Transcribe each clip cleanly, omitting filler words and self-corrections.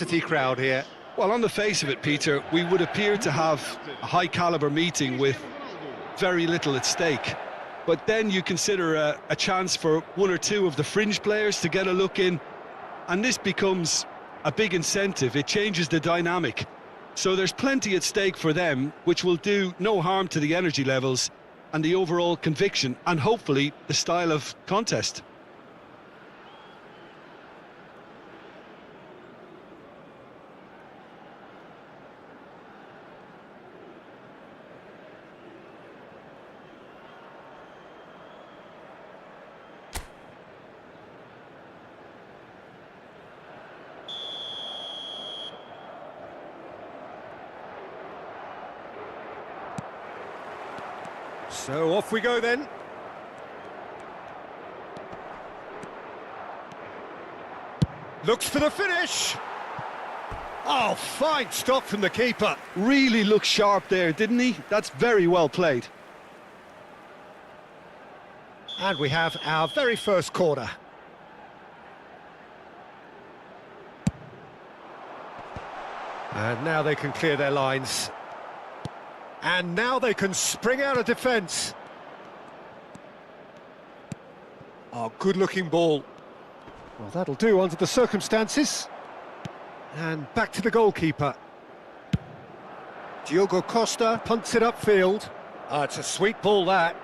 high-intensity crowd here. Well, on the face of it, Peter, we would appear to have a high-caliber meeting with very little at stake. But then you consider a chance for one or two of the fringe players to get a look in, and this becomes a big incentive. It changes the dynamic. So there's plenty at stake for them, which will do no harm to the energy levels and the overall conviction, and hopefully the style of contest. So off we go then. Looks for the finish. Oh, fine stop from the keeper. Really looked sharp there, didn't he? That's very well played. And we have our very first corner. And now they can clear their lines. And now they can spring out of defence. Oh, good-looking ball. Well, that'll do under the circumstances. And back to the goalkeeper. Diogo Costa punts it upfield. Oh, it's a sweet ball, that.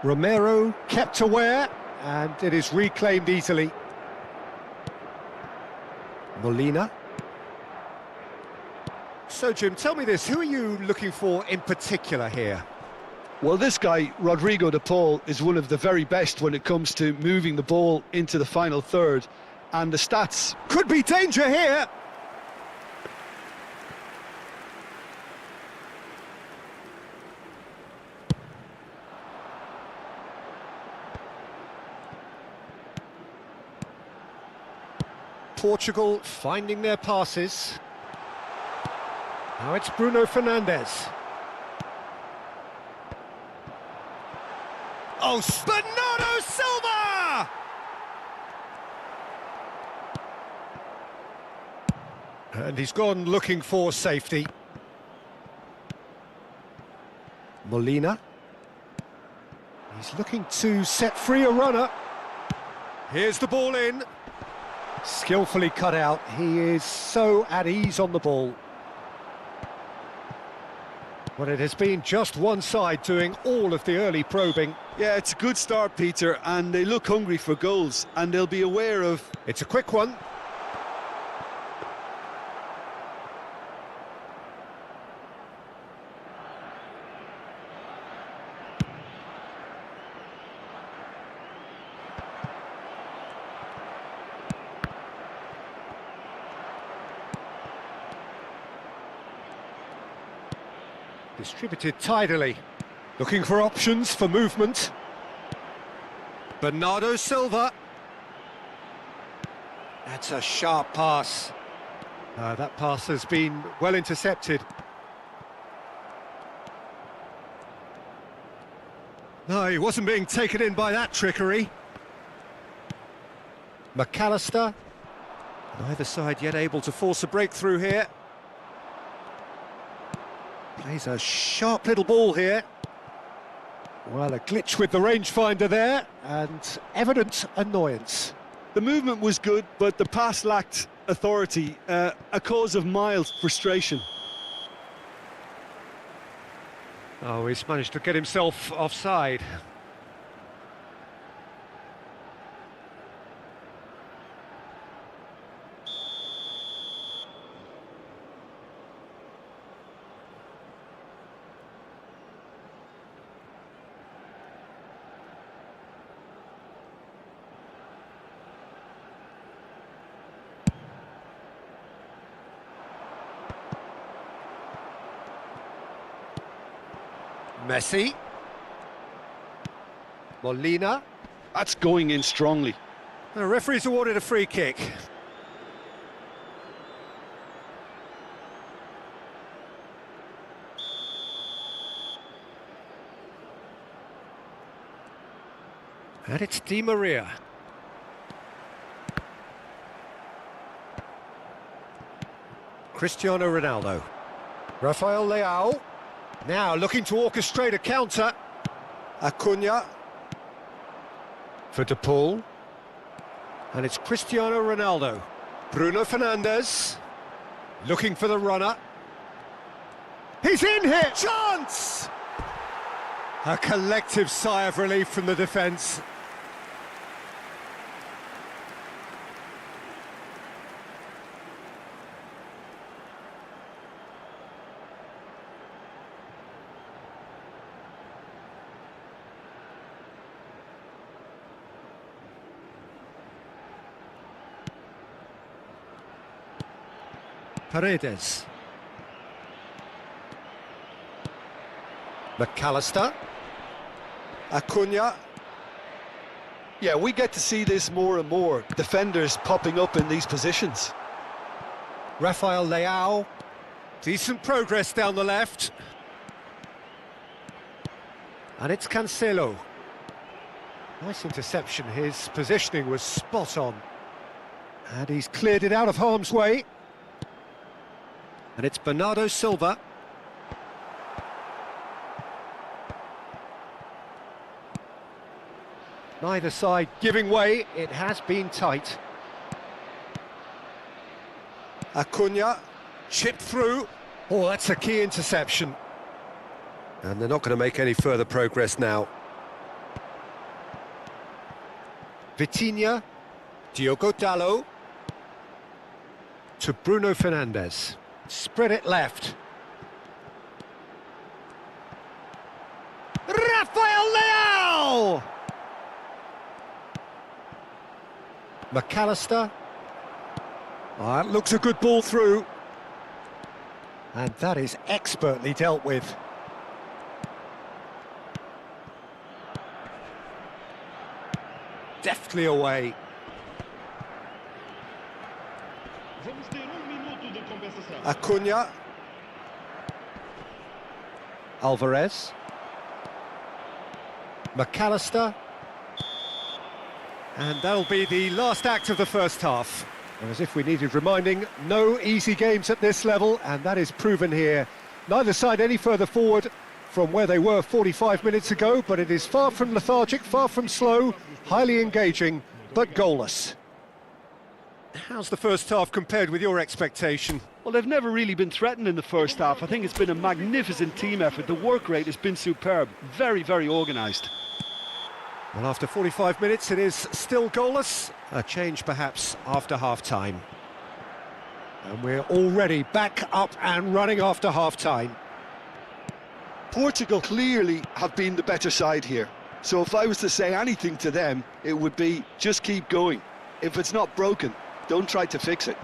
Romero kept aware, and it is reclaimed easily. Molina. So, Jim, tell me this, who are you looking for in particular here? Well, this guy, Rodrigo de Paul, is one of the very best when it comes to moving the ball into the final third. And the stats... Could be danger here! Portugal finding their passes. Now it's Bruno Fernandes. Oh, Bernardo Silva! And he's gone looking for safety. Molina. He's looking to set free a runner. Here's the ball in. Skillfully cut out. He is so at ease on the ball. Well, it has been just one side doing all of the early probing. Yeah, it's a good start, Peter, and they look hungry for goals, and they'll be aware of... It's a quick one. Distributed tidily. Looking for options for movement. Bernardo Silva. That's a sharp pass. That pass has been well intercepted. No, he wasn't being taken in by that trickery. McAllister. Neither side yet able to force a breakthrough here. Plays a sharp little ball here. Well, a glitch with the rangefinder there, and evident annoyance. The movement was good, but the pass lacked authority, a cause of mild frustration. Oh, he's managed to get himself offside. Messi. Molina. That's going in strongly. The referee's awarded a free kick. And it's Di Maria. Cristiano Ronaldo. Rafael Leao. Now looking to orchestrate a counter. Acuna. For De Paul. And it's Cristiano Ronaldo. Bruno Fernandes. Looking for the runner. He's in here! Chance! A collective sigh of relief from the defence. Paredes. McAllister. Acuna. Yeah, we get to see this more and more. Defenders popping up in these positions. Rafael Leao. Decent progress down the left. And it's Cancelo. Nice interception. His positioning was spot on. And he's cleared it out of harm's way. And it's Bernardo Silva. Neither side giving way. It has been tight. Acuna, chipped through. Oh, that's a key interception. And they're not going to make any further progress now. Vitinha, Diogo Dalot. To Bruno Fernandes. Spread it left. Rafael Leao! McAllister. Oh, that looks a good ball through. And that is expertly dealt with. Deftly away. Acuna. Alvarez. McAllister. And that'll be the last act of the first half. And as if we needed reminding, no easy games at this level, and that is proven here. Neither side any further forward from where they were 45 minutes ago, but it is far from lethargic, far from slow, highly engaging, but goalless. How's the first half compared with your expectation? Well, they've never really been threatened in the first half. I think it's been a magnificent team effort. The work rate has been superb. Very, very organised. Well, after 45 minutes, it is still goalless. A change, perhaps, after half-time. And we're already back up and running after half-time. Portugal clearly have been the better side here. So if I was to say anything to them, it would be just keep going. If it's not broken, don't try to fix it.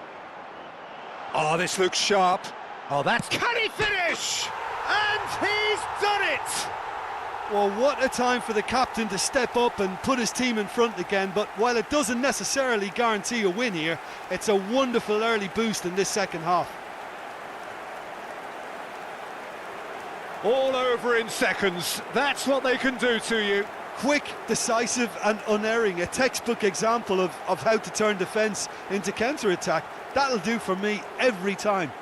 Oh, this looks sharp. Oh, that's... Can he finish? And he's done it! Well, what a time for the captain to step up and put his team in front again. But while it doesn't necessarily guarantee a win here, it's a wonderful early boost in this second half. All over in seconds. That's what they can do to you. Quick, decisive and unerring. A textbook example of how to turn defence into counter-attack. That'll do for me every time.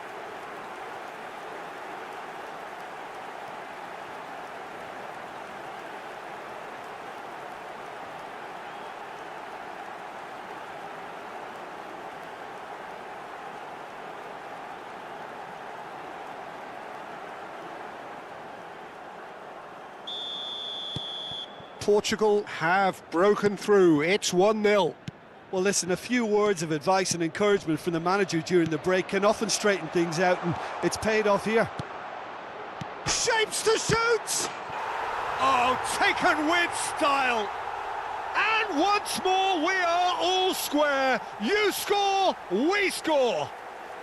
Portugal have broken through. It's 1-0. Well, listen, a few words of advice and encouragement from the manager during the break can often straighten things out, and it's paid off here. Shapes to shoot! Oh, taken with style. And once more, we are all square. You score, we score.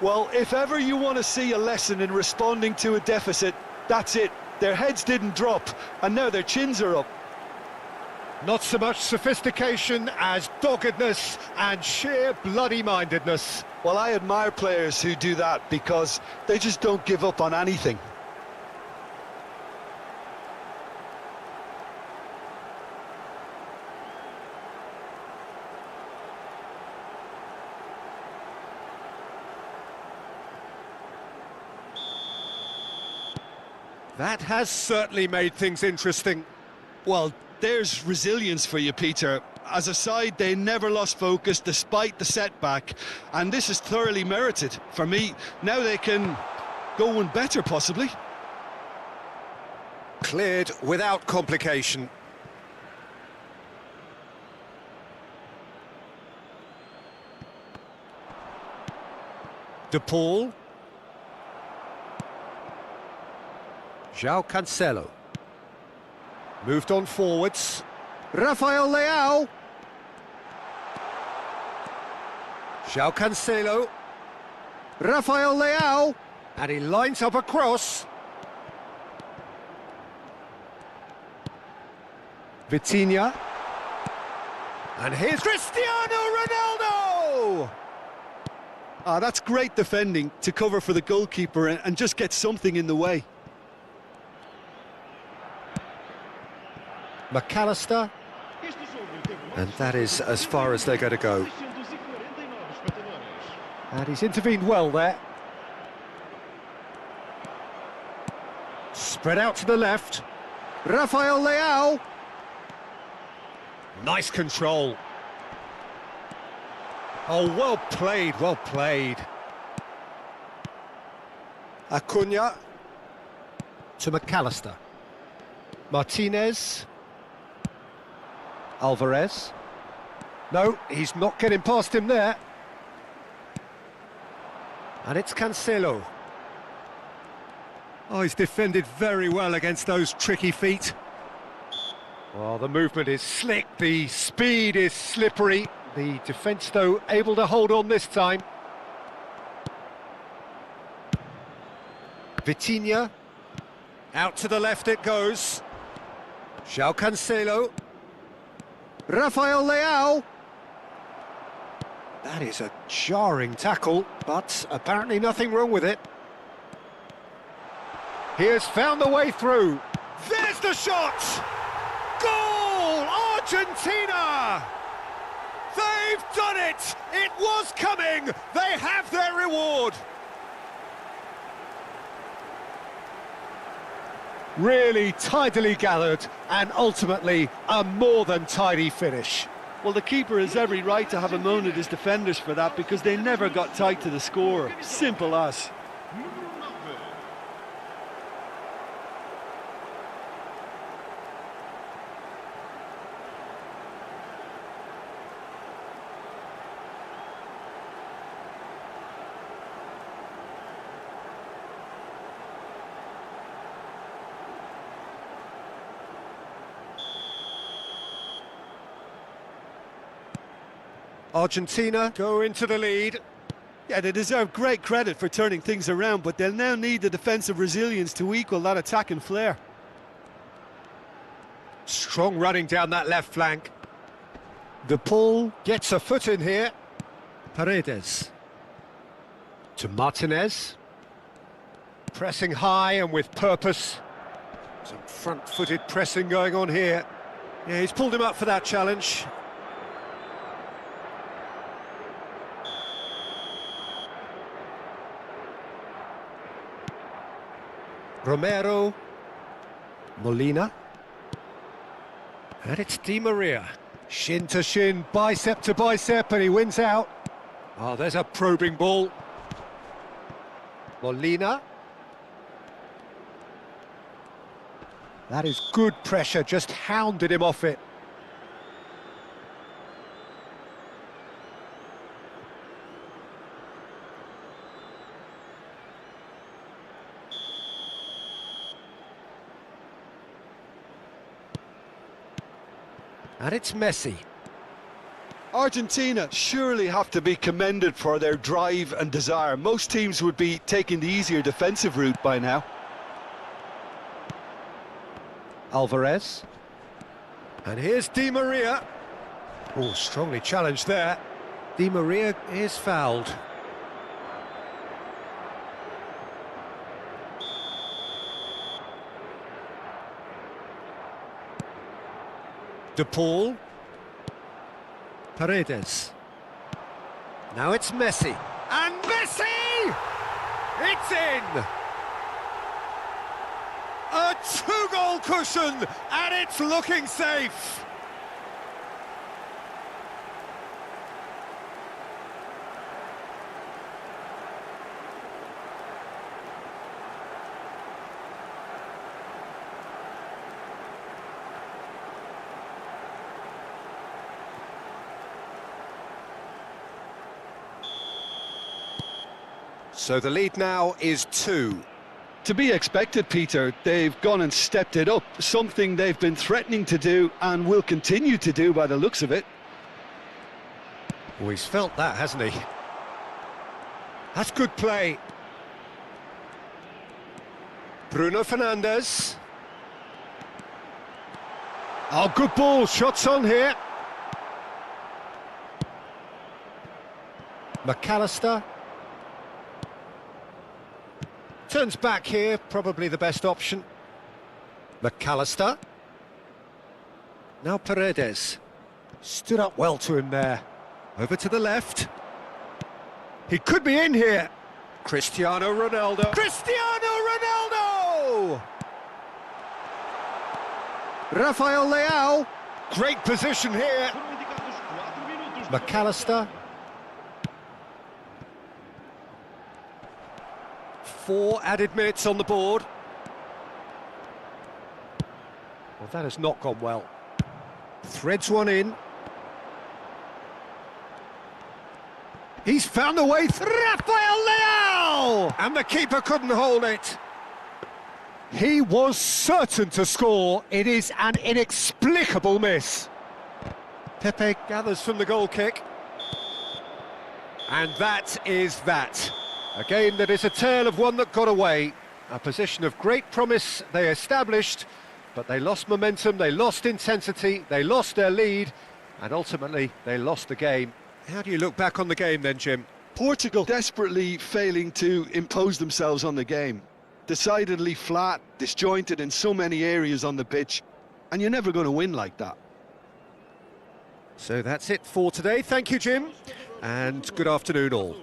Well, if ever you want to see a lesson in responding to a deficit, that's it. Their heads didn't drop, and now their chins are up. Not so much sophistication as doggedness and sheer bloody-mindedness. Well, I admire players who do that because they just don't give up on anything. That has certainly made things interesting. Well, there's resilience for you, Peter. As a side, they never lost focus despite the setback, and this is thoroughly merited. For me, now they can go one better, possibly. Cleared without complication. De Paul. João Cancelo. Moved on forwards. Rafael Leao. João Cancelo. Rafael Leao. And he lines up a cross. Vitinha. And here's Cristiano Ronaldo! Ah, that's great defending to cover for the goalkeeper and just get something in the way. McAllister. And that is as far as they're going to go. And he's intervened well there. Spread out to the left. Rafael Leao. Nice control. Oh, well played, well played. Acuna to McAllister. Martinez. Alvarez. No, he's not getting past him there. And it's Cancelo. Oh, he's defended very well against those tricky feet. Well, the movement is slick, the speed is slippery. The defence, though, able to hold on this time. Vitinha. Out to the left it goes. João Cancelo. Rafael Leao. That is a jarring tackle, but apparently nothing wrong with it. He has found the way through. There's the shot! Goal! Argentina! They've done it! It was coming! They have their reward! Really tidily gathered, and ultimately a more than tidy finish. Well, the keeper has every right to have a moan at his defenders for that because they never got tight to the score. Simple as. Argentina go into the lead. Yeah, they deserve great credit for turning things around, but they'll now need the defensive resilience to equal that attacking flair. Strong running down that left flank. De Paul gets a foot in here. Paredes. To Martinez. Pressing high and with purpose. Some front-footed pressing going on here. Yeah, he's pulled him up for that challenge. Romero. Molina. And it's Di Maria. Shin to shin, bicep to bicep, and he wins out. Oh, there's a probing ball. Molina. That is good pressure, just hounded him off it. And it's Messi. Argentina surely have to be commended for their drive and desire. Most teams would be taking the easier defensive route by now. Alvarez. And here's Di Maria. Oh, strongly challenged there. Di Maria is fouled. De Paul. Paredes. Now it's Messi. And Messi! It's in! A two-goal cushion, and it's looking safe. So the lead now is 2. To be expected, Peter. They've gone and stepped it up, something they've been threatening to do and will continue to do by the looks of it. Oh, he's felt that, hasn't he? That's good play. Bruno Fernandes. Oh, good ball, shots on here. McAllister. Turns back here, probably the best option. McAllister. Now Paredes. Stood up well to him there. Over to the left. He could be in here. Cristiano Ronaldo. Cristiano Ronaldo! Rafael Leao. Great position here. McAllister. 4 added minutes on the board. Well, that has not gone well. Threads one in. He's found a way through. Rafael Leao! And the keeper couldn't hold it. He was certain to score. It is an inexplicable miss. Pepe gathers from the goal kick. And that is that. A game that is a tale of one that got away. A position of great promise they established, but they lost momentum, they lost intensity, they lost their lead, and ultimately they lost the game. How do you look back on the game then, Jim? Portugal desperately failing to impose themselves on the game. Decidedly flat, disjointed in so many areas on the pitch, and you're never going to win like that. So that's it for today. Thank you, Jim, and good afternoon all.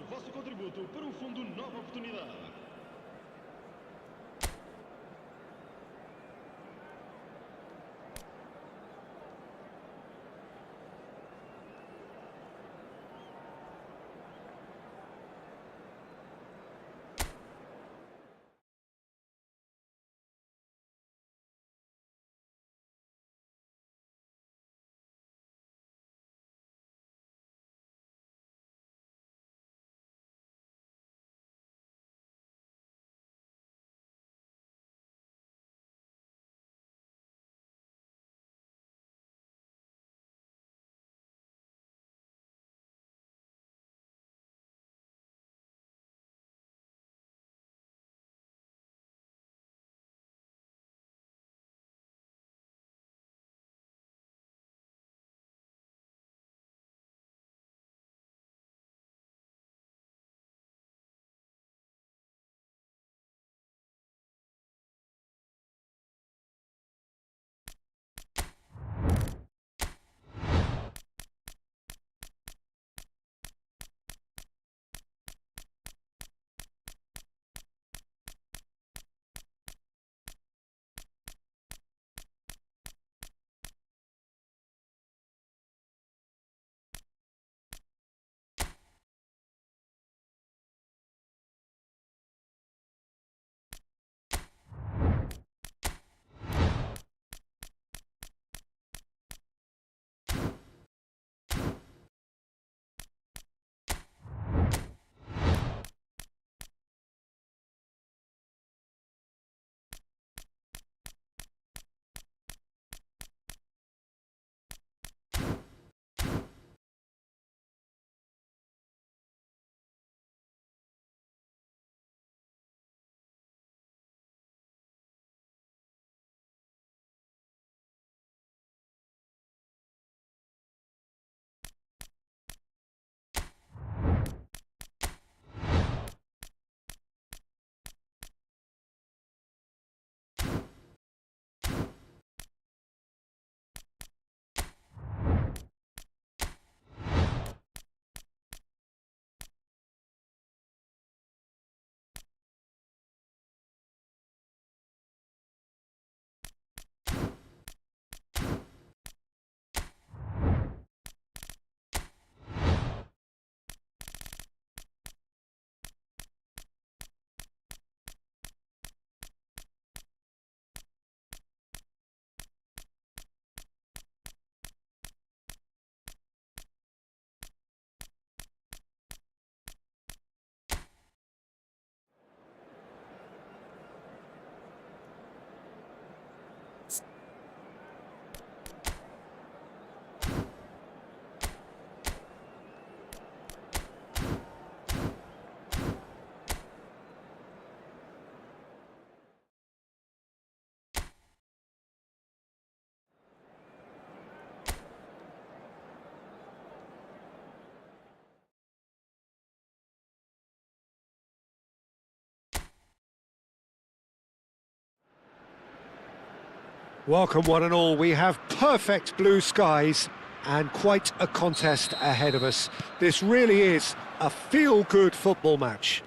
Welcome one and all. We have perfect blue skies and quite a contest ahead of us. This really is a feel-good football match.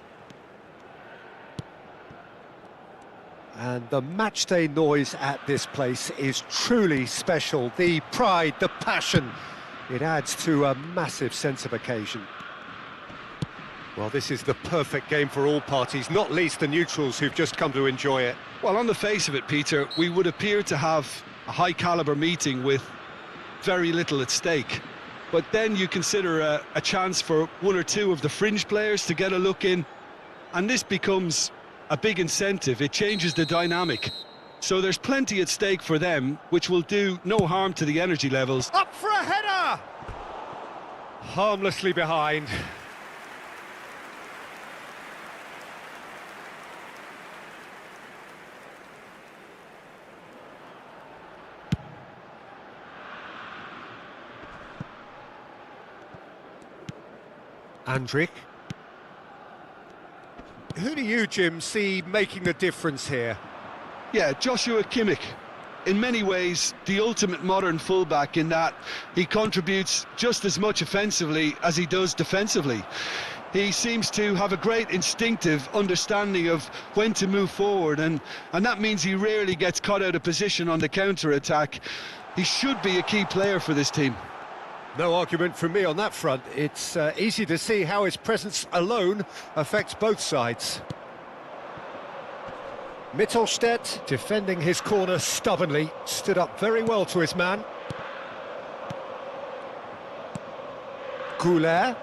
And the matchday noise at this place is truly special. The pride, the passion, it adds to a massive sense of occasion. Well, this is the perfect game for all parties, not least the neutrals who've just come to enjoy it. Well, on the face of it, Peter, we would appear to have a high-caliber meeting with very little at stake. But then you consider a chance for one or two of the fringe players to get a look in, and this becomes a big incentive. It changes the dynamic. So there's plenty at stake for them, which will do no harm to the energy levels. Up for a header! Harmlessly behind. Andrik. Who do you, Jim, see making the difference here? Yeah, Joshua Kimmich. In many ways, the ultimate modern fullback in that he contributes just as much offensively as he does defensively. He seems to have a great instinctive understanding of when to move forward, and that means he rarely gets caught out of position on the counter-attack. He should be a key player for this team. No argument from me on that front. It's easy to see how his presence alone affects both sides. Mittelstedt, defending his corner stubbornly, stood up very well to his man. Goulet,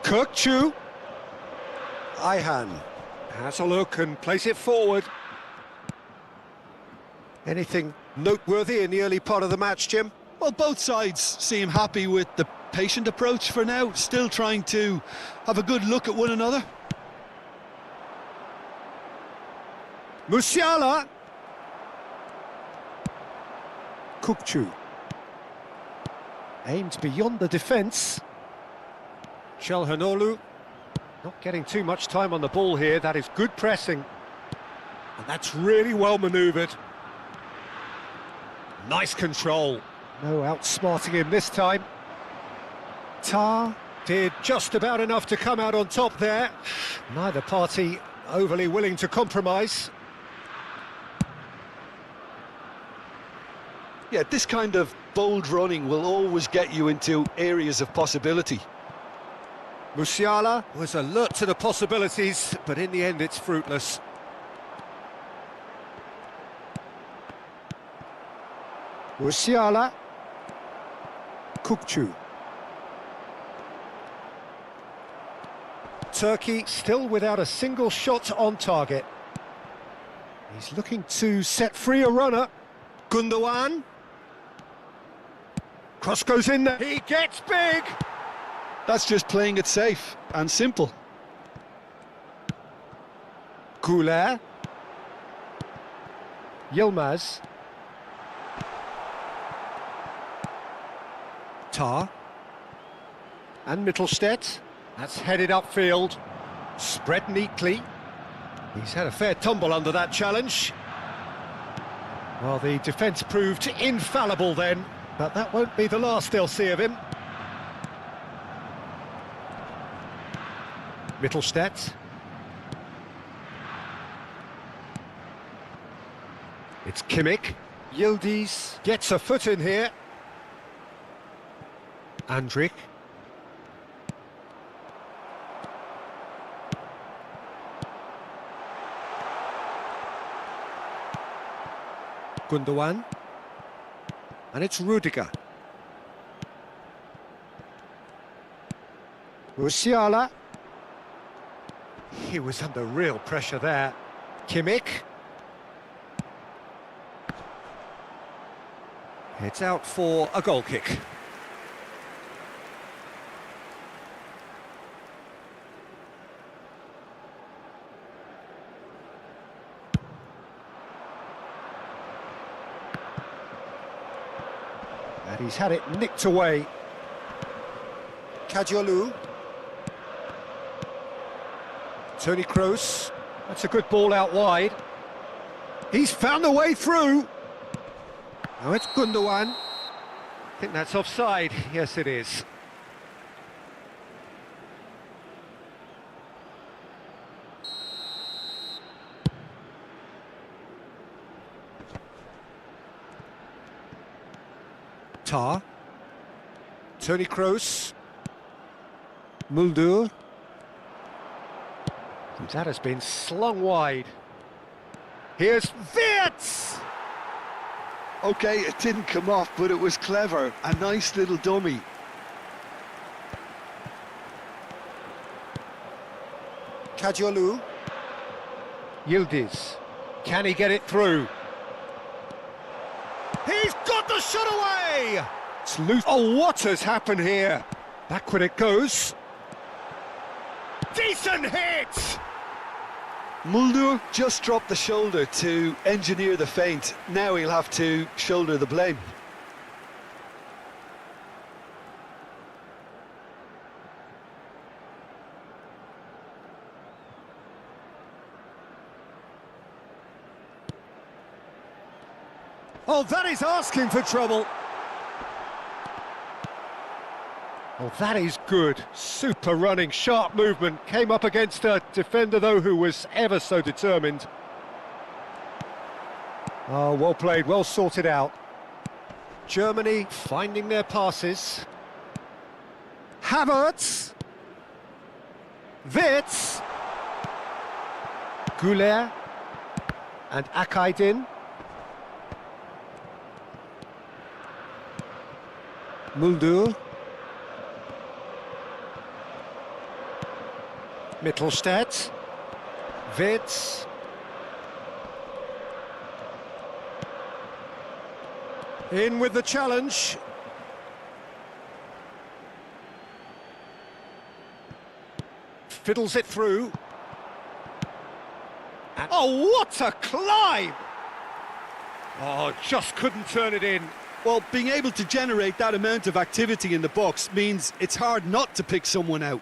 Kirkchu. Ayhan has a look and plays it forward. Anything noteworthy in the early part of the match, Jim? Well, both sides seem happy with the patient approach for now, still trying to have a good look at one another. Musiala. Kukçu. Aimed beyond the defence. Çalhanoğlu. Not getting too much time on the ball here. That is good pressing. And that's really well manoeuvred. Nice control. No outsmarting him this time. Tar did just about enough to come out on top there. Neither party overly willing to compromise. Yeah, this kind of bold running will always get you into areas of possibility. Musiala was alert to the possibilities, but in the end it's fruitless. Musiala. Kukçu. Turkey still without a single shot on target. He's looking to set free a runner. Gundogan. Cross goes in there. He gets big. That's just playing it safe and simple. Goulet. Yilmaz. Tar. And Mittelstedt. That's headed upfield. Spread neatly. He's had a fair tumble under that challenge. Well, the defence proved infallible then, but that won't be the last they'll see of him. Mittelstedt. It's Kimmich. Yildiz gets a foot in here. Andrik. Gundogan. And it's Rudiger. Musiala. He was under real pressure there. Kimmich. It's out for a goal kick. And he's had it nicked away. Kadiolu. Toni Kroos. That's a good ball out wide. He's found a way through. Now it's Gundogan. I think that's offside. Yes, it is. Tar. Toni Kroos. Mulder. That has been slung wide. Here's Wirtz! Okay, it didn't come off, but it was clever. A nice little dummy. Kajolu. Yildiz. Can he get it through? He's got the shot away! It's loose. Oh, what has happened here? Backward it goes. Decent hit! Mulder just dropped the shoulder to engineer the feint. Now he'll have to shoulder the blame. Oh, that is asking for trouble. Oh, that is good. Super running, sharp movement. Came up against a defender, though, who was ever so determined. Oh, well played, well sorted out. Germany finding their passes. Havertz. Wirtz. Goulet. And Akaydin. Mulder. Mittelstadt. Wirtz. In with the challenge. Fiddles it through. And oh, what a climb! Oh, just couldn't turn it in. Well, being able to generate that amount of activity in the box means it's hard not to pick someone out.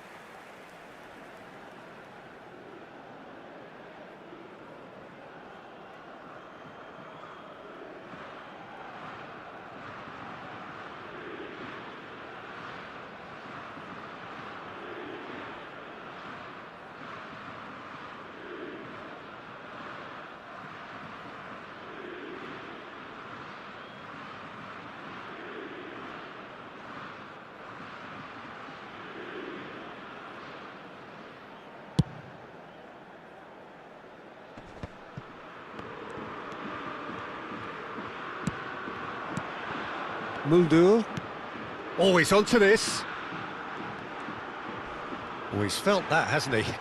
Mulder. Oh, he's onto this. Oh, he's felt that, hasn't he?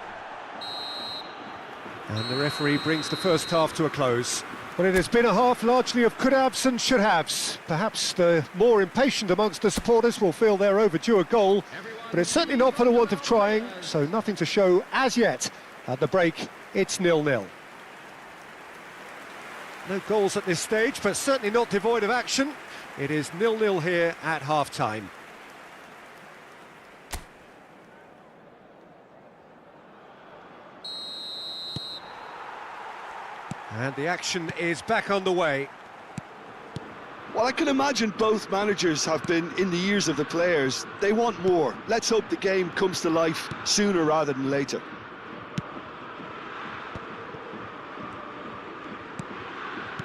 And the referee brings the first half to a close. But it has been a half largely of could-haves and should-haves. Perhaps the more impatient amongst the supporters will feel they're overdue a goal, but it's certainly not for the want of trying, so nothing to show as yet. At the break, it's 0-0. No goals at this stage, but certainly not devoid of action. It is 0-0 here at half-time. And the action is back on the way. Well, I can imagine both managers have been in the ears of the players. They want more. Let's hope the game comes to life sooner rather than later.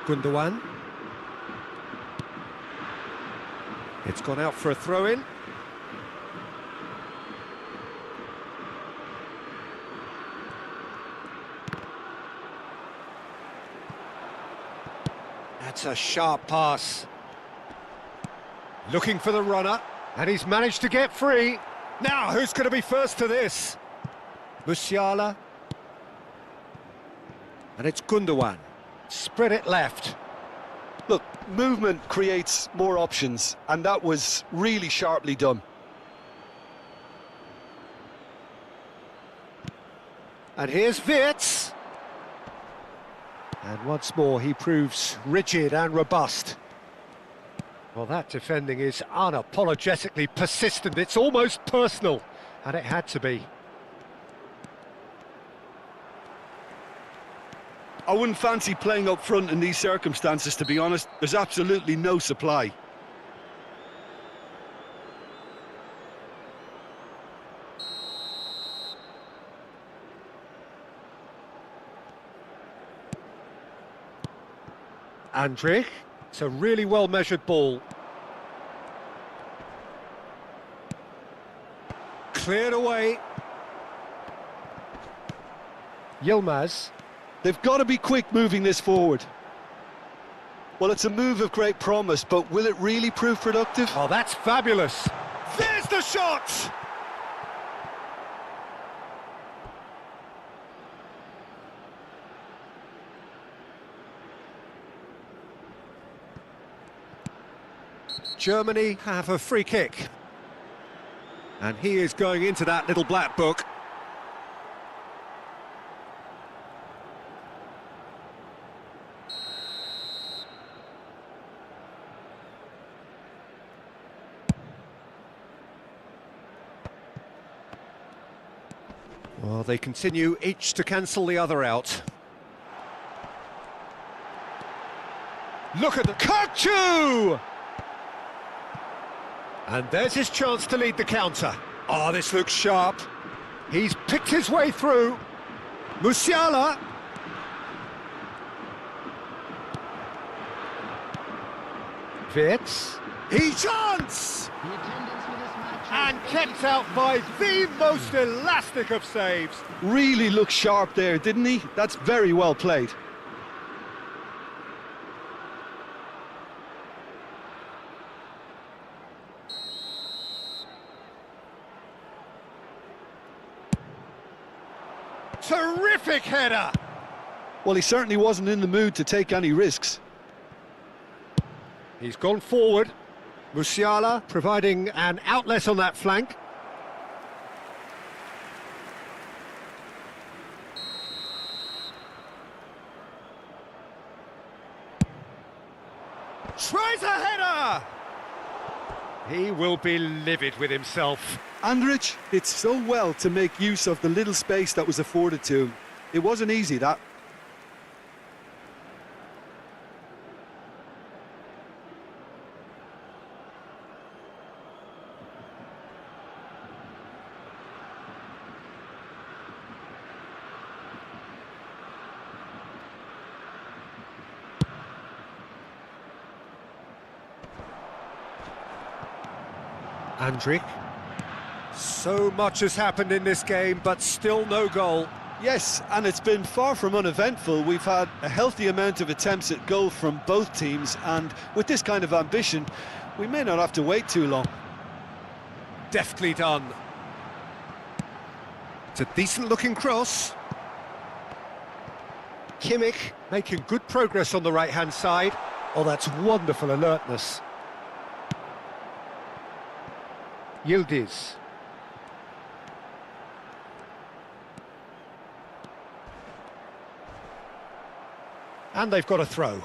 Gundogan. It's gone out for a throw-in. That's a sharp pass. Looking for the runner, and he's managed to get free. Now, who's going to be first to this? Musiala. And it's Gundogan. Spread it left. Look, movement creates more options, and that was really sharply done. And here's Wirtz. And once more, he proves rigid and robust. Well, that defending is unapologetically persistent. It's almost personal, and it had to be. I wouldn't fancy playing up front in these circumstances, to be honest. There's absolutely no supply. Andrich, it's a really well-measured ball. Cleared away. Yilmaz. They've got to be quick moving this forward. Well, it's a move of great promise, but will it really prove productive? Oh, that's fabulous. There's the shot! Germany have a free kick. And he is going into that little black book. Well, they continue each to cancel the other out. Look at the Kachu! And there's his chance to lead the counter. Oh, this looks sharp. He's picked his way through. Musiala. Wirtz. He chance! And kept out by the most elastic of saves. Really looked sharp there, didn't he? That's very well played. Terrific header! Well, he certainly wasn't in the mood to take any risks. He's gone forward. Musiala providing an outlet on that flank. Tries a header! He will be livid with himself. Andrich did so well to make use of the little space that was afforded to him. It wasn't easy, that. Andrich. So much has happened in this game, but still no goal. Yes, and it's been far from uneventful. We've had a healthy amount of attempts at goal from both teams, and with this kind of ambition, we may not have to wait too long. Deftly done. It's a decent-looking cross. Kimmich making good progress on the right-hand side. Oh, that's wonderful alertness. Yildiz. And they've got a throw.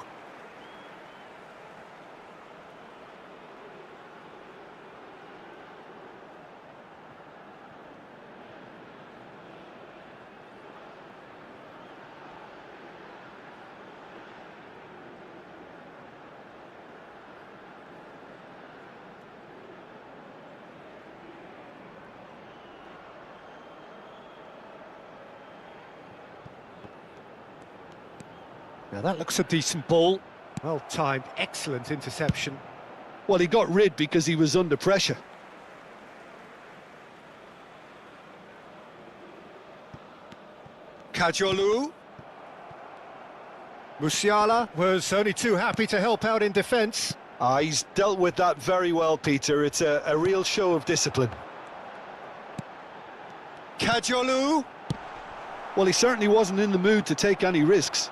Now that looks a decent ball. Well timed, excellent interception. Well, he got rid because he was under pressure. Kajolu. Musiala was only too happy to help out in defence. He's dealt with that very well, Peter. It's a real show of discipline. Kajolu. Well, he certainly wasn't in the mood to take any risks.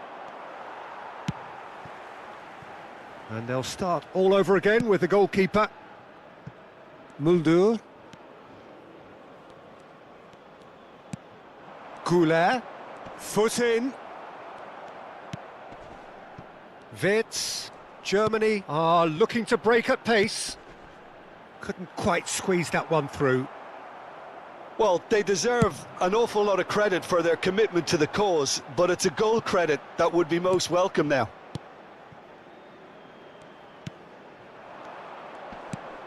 And they'll start all over again with the goalkeeper. Mulder. Goulet. Foot in. Wirtz. Germany are looking to break at pace. Couldn't quite squeeze that one through. Well, they deserve an awful lot of credit for their commitment to the cause, but it's a goal credit that would be most welcome now.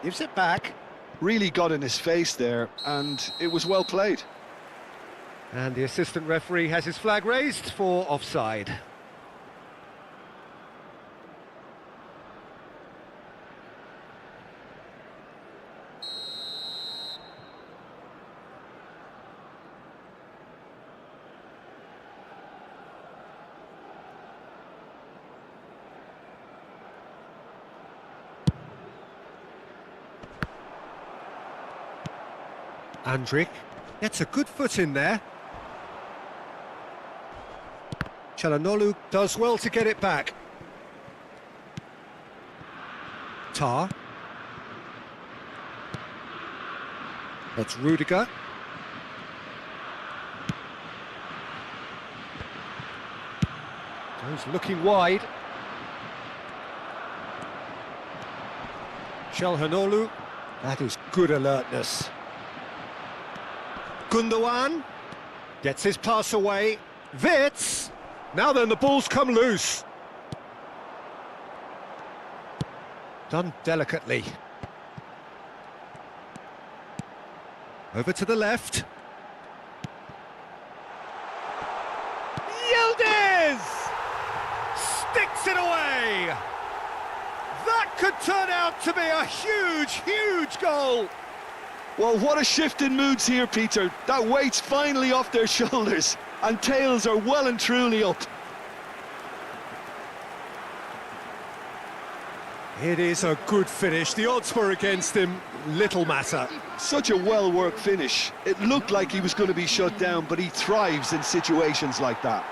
Gives it back. Really got in his face there, and it was well played. And the assistant referee has his flag raised for offside. Andrik gets a good foot in there. Çalhanoğlu does well to get it back. Tar. That's Rudiger. Goes looking wide. Çalhanoğlu. That is good alertness. Gundogan gets his pass away. Wits. Now then, the ball's come loose. Done delicately. Over to the left. Yildiz! Sticks it away! That could turn out to be a huge, huge goal! Well, what a shift in moods here, Peter. That weight's finally off their shoulders, and tails are well and truly up. It is a good finish. The odds were against him, little matter. Such a well-worked finish. It looked like he was going to be shut down, but he thrives in situations like that.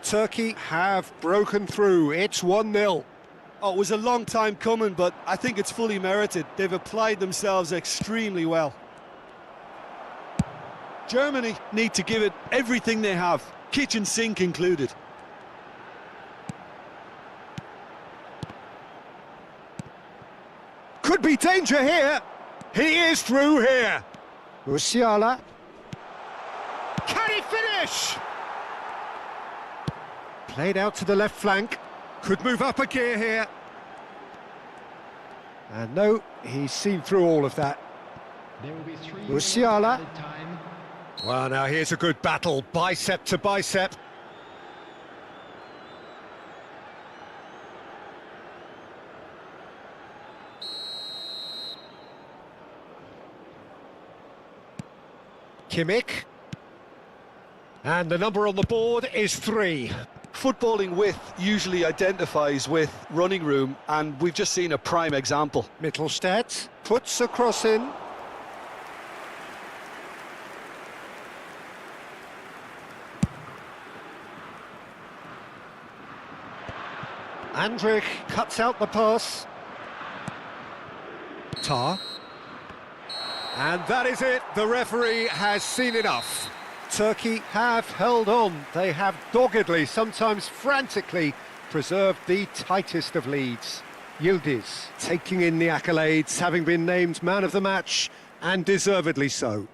Turkey have broken through. It's 1-0. Oh, it was a long time coming, but I think it's fully merited. They've applied themselves extremely well. Germany need to give it everything they have, kitchen sink included. Could be danger here. He is through here. Musiala. Can he finish? Played out to the left flank. Could move up a gear here. And no, he's seen through all of that. Musiala. Well, now here's a good battle, bicep to bicep. Kimmich. And the number on the board is 3. Footballing width usually identifies with running room, and we've just seen a prime example. Mittelstadt puts a cross in. Andrik cuts out the pass. Tar. And that is it. The referee has seen enough. Turkey have held on. They have doggedly, sometimes frantically, preserved the tightest of leads. Yildiz taking in the accolades, having been named man of the match, and deservedly so.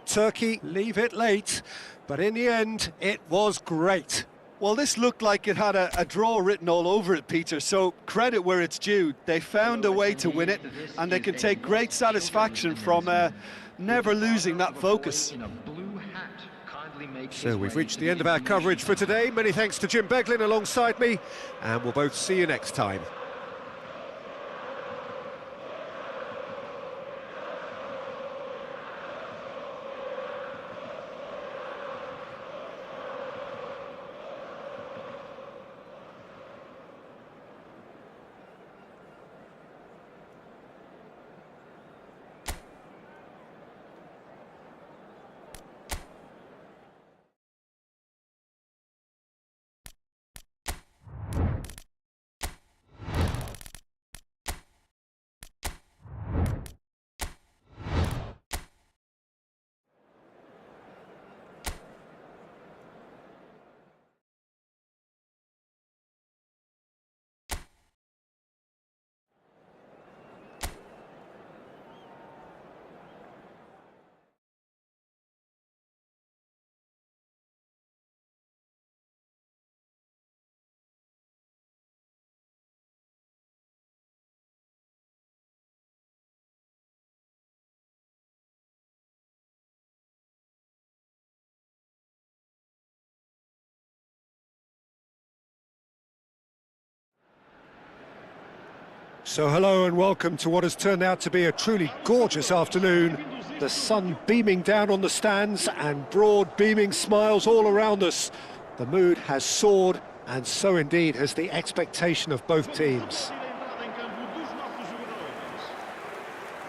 Turkey leave it late, but in the end, it was great. Well, this looked like it had a draw written all over it, Peter, so credit where it's due. They found a way to win it, and they can take great satisfaction from never losing that focus. So we've reached the end of our coverage for today. Many thanks to Jim Beglin alongside me, and we'll both see you next time. So hello and welcome to what has turned out to be a truly gorgeous afternoon. The sun beaming down on the stands and broad beaming smiles all around us. The mood has soared, and so indeed has the expectation of both teams.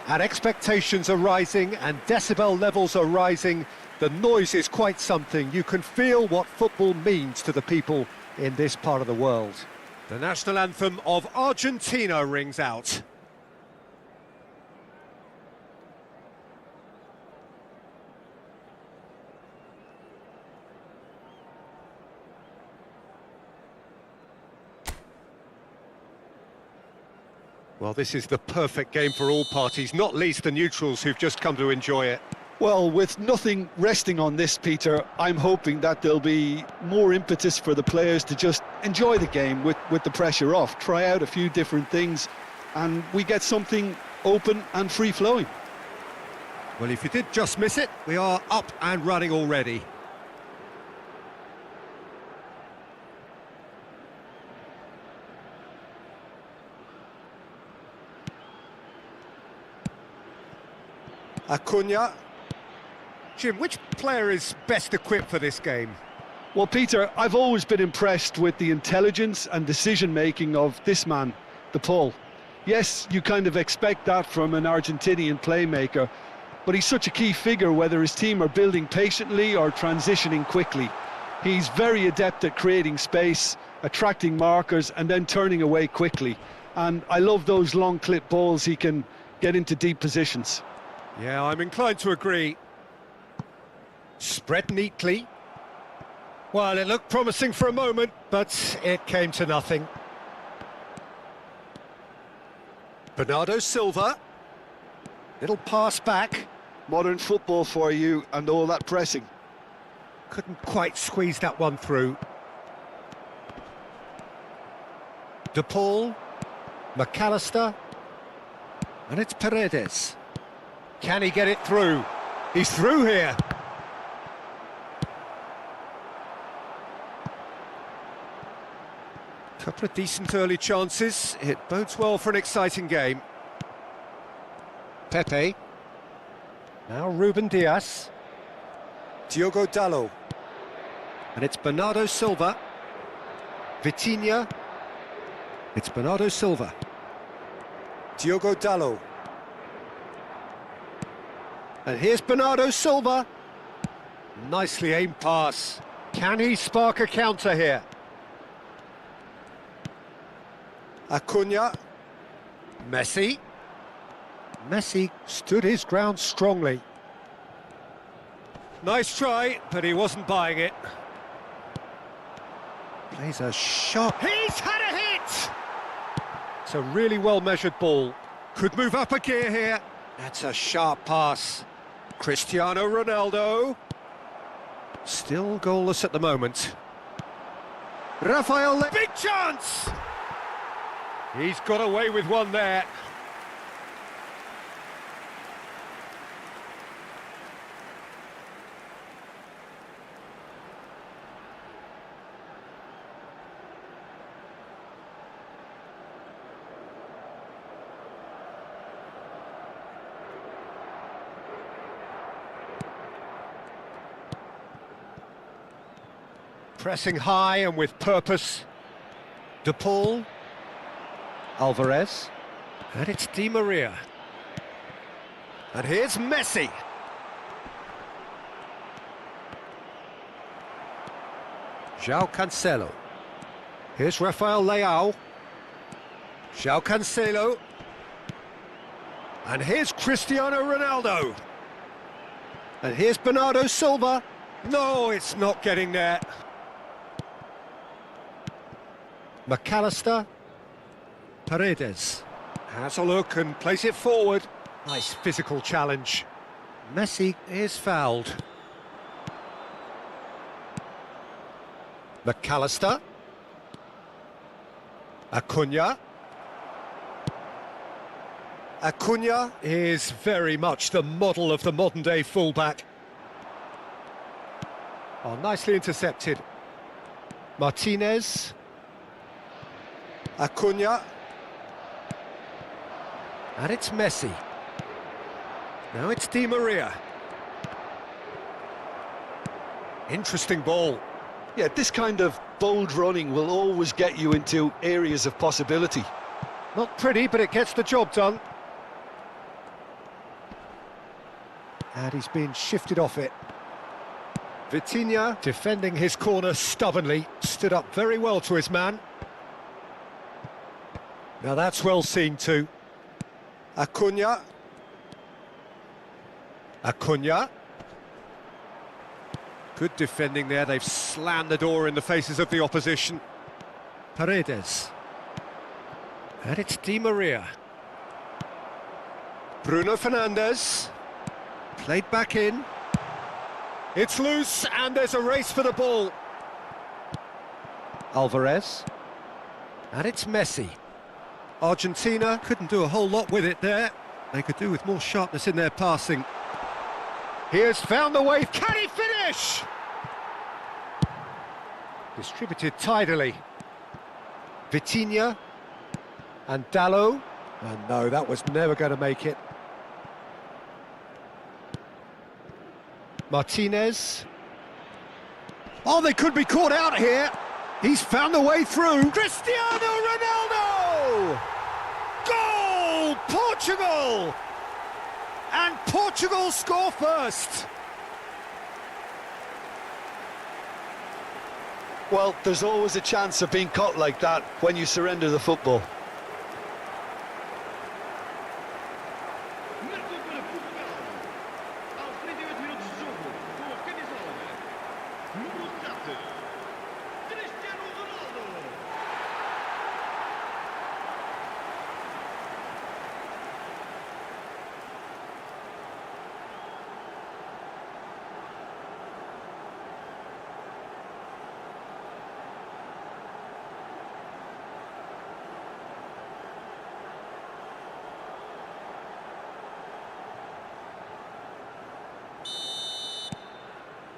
And expectations are rising and decibel levels are rising. The noise is quite something. You can feel what football means to the people in this part of the world. The national anthem of Argentina rings out. Well, this is the perfect game for all parties, not least the neutrals who've just come to enjoy it. Well, with nothing resting on this, Peter, I'm hoping that there'll be more impetus for the players to just enjoy the game with the pressure off, try out a few different things, and we get something open and free-flowing. Well, if you did just miss it, we are up and running already. Acuna. Jim, which player is best equipped for this game? Well, Peter, I've always been impressed with the intelligence and decision-making of this man, the Paul. Yes, you kind of expect that from an Argentinian playmaker, but he's such a key figure whether his team are building patiently or transitioning quickly. He's very adept at creating space, attracting markers and then turning away quickly. And I love those long clip balls he can get into deep positions. Yeah, I'm inclined to agree. Spread neatly. Well, it looked promising for a moment, but it came to nothing. Bernardo Silva. Little pass back. Modern football for you and all that pressing. Couldn't quite squeeze that one through. De Paul. McAllister. And it's Paredes. Can he get it through? He's through here. Couple of decent early chances. It bodes well for an exciting game. Pepe. Now Ruben Diaz. Diogo Dalot. And it's Bernardo Silva. Vitinha. It's Bernardo Silva. Diogo Dalot. And here's Bernardo Silva. Nicely aimed pass. Can he spark a counter here? Acuna. Messi. Messi stood his ground strongly. Nice try, but he wasn't buying it. Plays a shot. He's had a hit! It's a really well-measured ball. Could move up a gear here. That's a sharp pass. Cristiano Ronaldo. Still goalless at the moment. Big chance! He's got away with one there. Pressing high and with purpose. De Paul. Alvarez. And it's Di Maria. And here's Messi. João Cancelo. Here's Rafael Leao. João Cancelo. And here's Cristiano Ronaldo. And here's Bernardo Silva. No, it's not getting there. McAllister. Paredes has a look and plays it forward. Nice physical challenge. Messi is fouled. McAllister. Acuna. Acuna is very much the model of the modern-day fullback. Oh, nicely intercepted. Martinez. Acuna. And it's Messi. Now it's Di Maria. Interesting ball. Yeah, this kind of bold running will always get you into areas of possibility. Not pretty, but it gets the job done. And he's been shifted off it. Vitinha, defending his corner stubbornly, stood up very well to his man. Now that's well seen too. Acuna. Acuna. Good defending there, they've slammed the door in the faces of the opposition. Paredes. And it's Di Maria. Bruno Fernandes. Played back in. It's loose, and there's a race for the ball. Alvarez. And it's Messi. Argentina couldn't do a whole lot with it there. They could do with more sharpness in their passing. He has found the way. Can he finish? Distributed tidily. Vitinha. And Dallo. And no, that was never going to make it. Martinez. Oh, they could be caught out here. He's found the way through. Cristiano Ronaldo! Goal! Portugal! And Portugal score first. Well, there's always a chance of being caught like that when you surrender the football.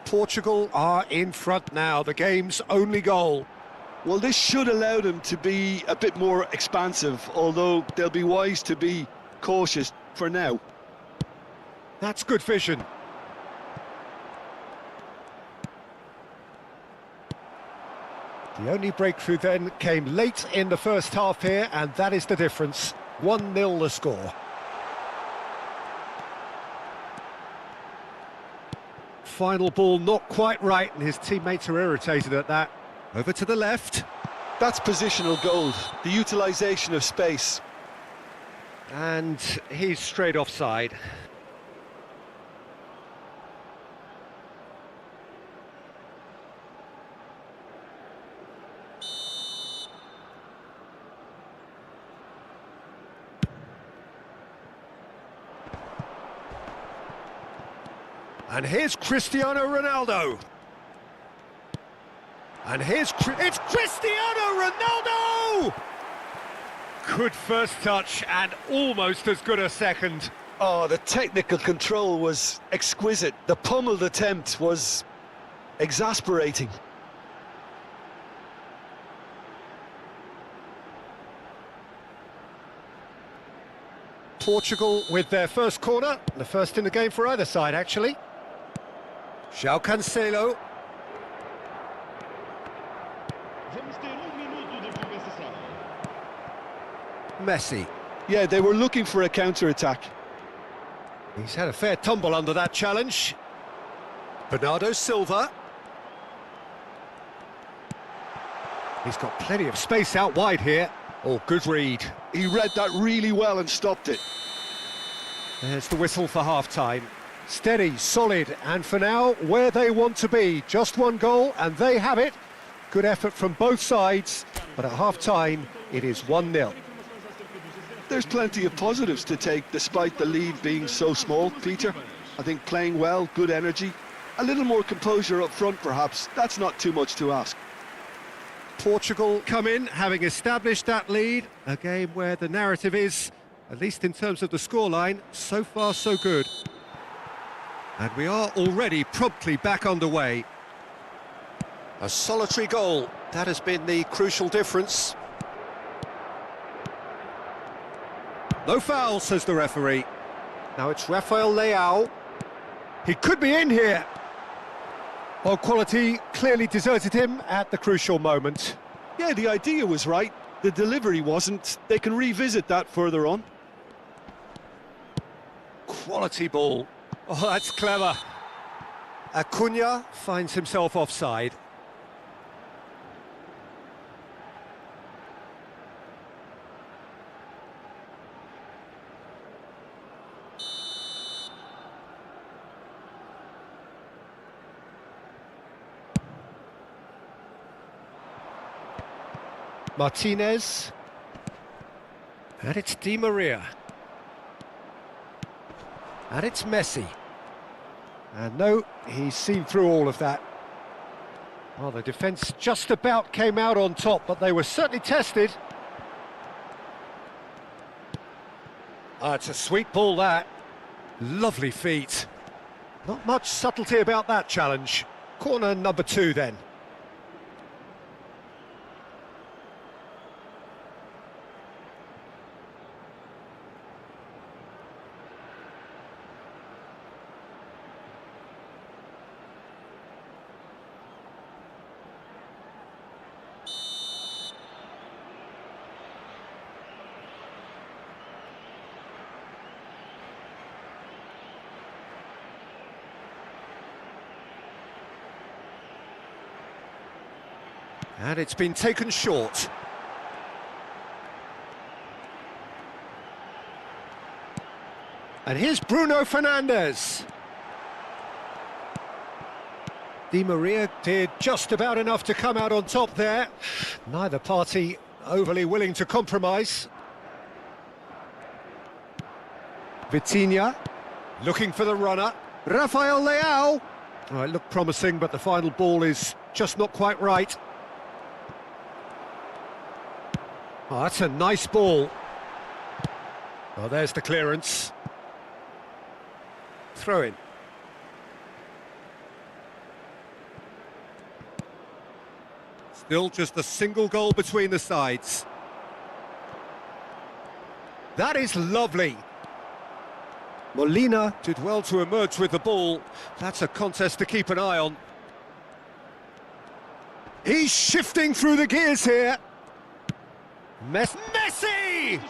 Portugal are in front now, the game's only goal. Well, this should allow them to be a bit more expansive, although they'll be wise to be cautious for now. That's good vision. The only breakthrough then came late in the first half here, and that is the difference. 1-0 the score. Final ball not quite right, and his teammates are irritated at that. Over to the left. That's positional gold, the utilisation of space. And he's straight offside. And here's Cristiano Ronaldo. And it's Cristiano Ronaldo! Good first touch and almost as good a second. Oh, the technical control was exquisite. The pummeled attempt was exasperating. Portugal with their first corner, the first in the game for either side actually. João Cancelo. Messi. Yeah, they were looking for a counter-attack. He's had a fair tumble under that challenge. Bernardo Silva. He's got plenty of space out wide here. Oh, good read. He read that really well and stopped it. There's the whistle for half-time. Steady, solid, and for now, where they want to be. Just one goal, and they have it. Good effort from both sides, but at half-time, it is 1-0. There's plenty of positives to take, despite the lead being so small, Peter. I think playing well, good energy. A little more composure up front, perhaps. That's not too much to ask. Portugal come in, having established that lead. A game where the narrative is, at least in terms of the scoreline, so far so good. And we are already promptly back underway. A solitary goal, that has been the crucial difference. No foul, says the referee. Now it's Rafael Leao. He could be in here. Well, quality clearly deserted him at the crucial moment. Yeah, the idea was right. The delivery wasn't. They can revisit that further on. Quality ball. Oh, that's clever. Acuna finds himself offside. Martinez. And it's Di Maria. And it's Messi. And no, he's seen through all of that. Well, the defence just about came out on top, but they were certainly tested. Ah, it's a sweet ball, that. Lovely feet. Not much subtlety about that challenge. Corner number 2 then. And it's been taken short. And here's Bruno Fernandes. Di Maria did just about enough to come out on top there. Neither party overly willing to compromise. Vitinha looking for the runner. Rafael Leao. Oh, it looked promising, but the final ball is just not quite right. Oh, that's a nice ball. Oh, there's the clearance. Throw in. Still just a single goal between the sides. That is lovely. Molina did well to emerge with the ball. That's a contest to keep an eye on. He's shifting through the gears here. Messi!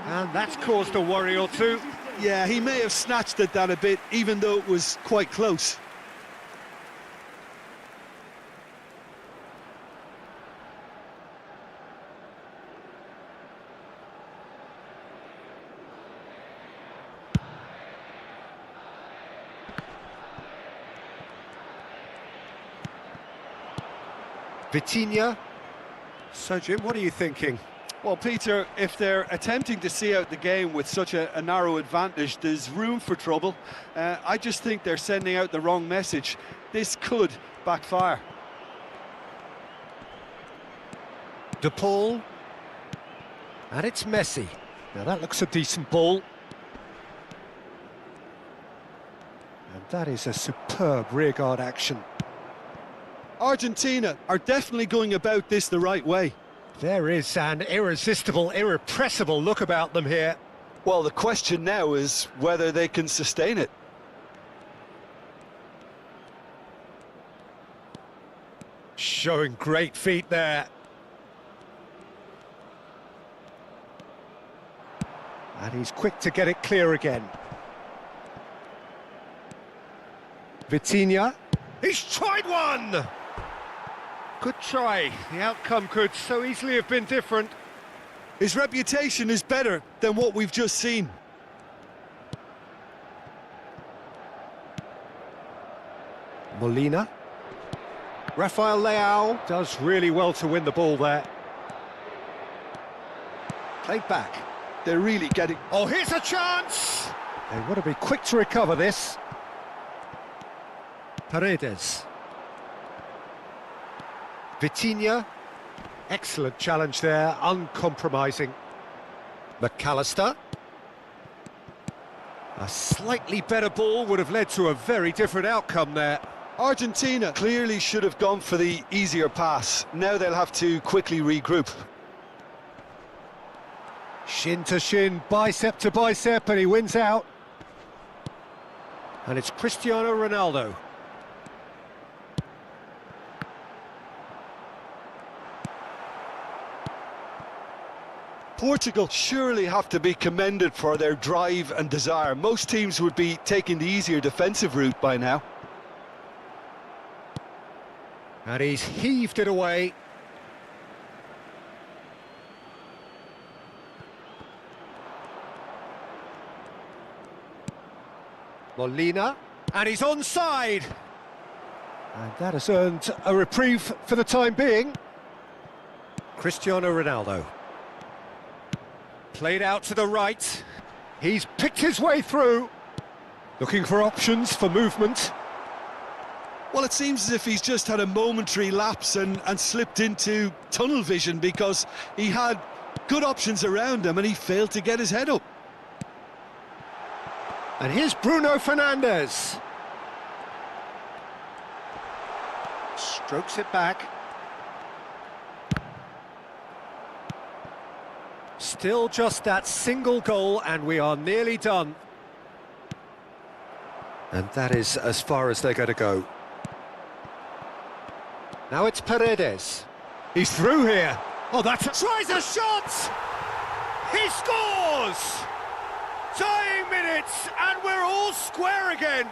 And that's caused a worry or two. Yeah, he may have snatched at that a bit, even though it was quite close. Vitinha. So, Jim, what are you thinking? Well, Peter, if they're attempting to see out the game with such a narrow advantage, there's room for trouble. I just think they're sending out the wrong message. This could backfire. De Paul. And it's Messi. Now that looks a decent ball. And that is a superb rearguard action. Argentina are definitely going about this the right way. There is an irresistible, irrepressible look about them here. Well, the question now is whether they can sustain it. Showing great feet there. And he's quick to get it clear again. Vitinha. He's tried one! Good try. The outcome could so easily have been different. His reputation is better than what we've just seen. Molina. Rafael Leao does really well to win the ball there. Played back. They're really getting... Oh, here's a chance! They want to be quick to recover this. Paredes. Vitinha. Excellent challenge there, uncompromising. McAllister. A slightly better ball would have led to a very different outcome there. Argentina clearly should have gone for the easier pass. Now they'll have to quickly regroup. Shin to shin, bicep to bicep, and he wins out. And it's Cristiano Ronaldo. Portugal surely have to be commended for their drive and desire. Most teams would be taking the easier defensive route by now. And he's heaved it away. Molina, and he's onside. And that has earned a reprieve for the time being. Cristiano Ronaldo. Played out to the right. He's picked his way through. Looking for options for movement. Well, it seems as if he's just had a momentary lapse and slipped into tunnel vision, because he had good options around him and he failed to get his head up. And here's Bruno Fernandes. Strokes it back. Still just that single goal and we are nearly done. And that is as far as they're going to go. Now it's Paredes. He's through here. Oh, tries a shot! He scores! Dying minutes, and we're all square again.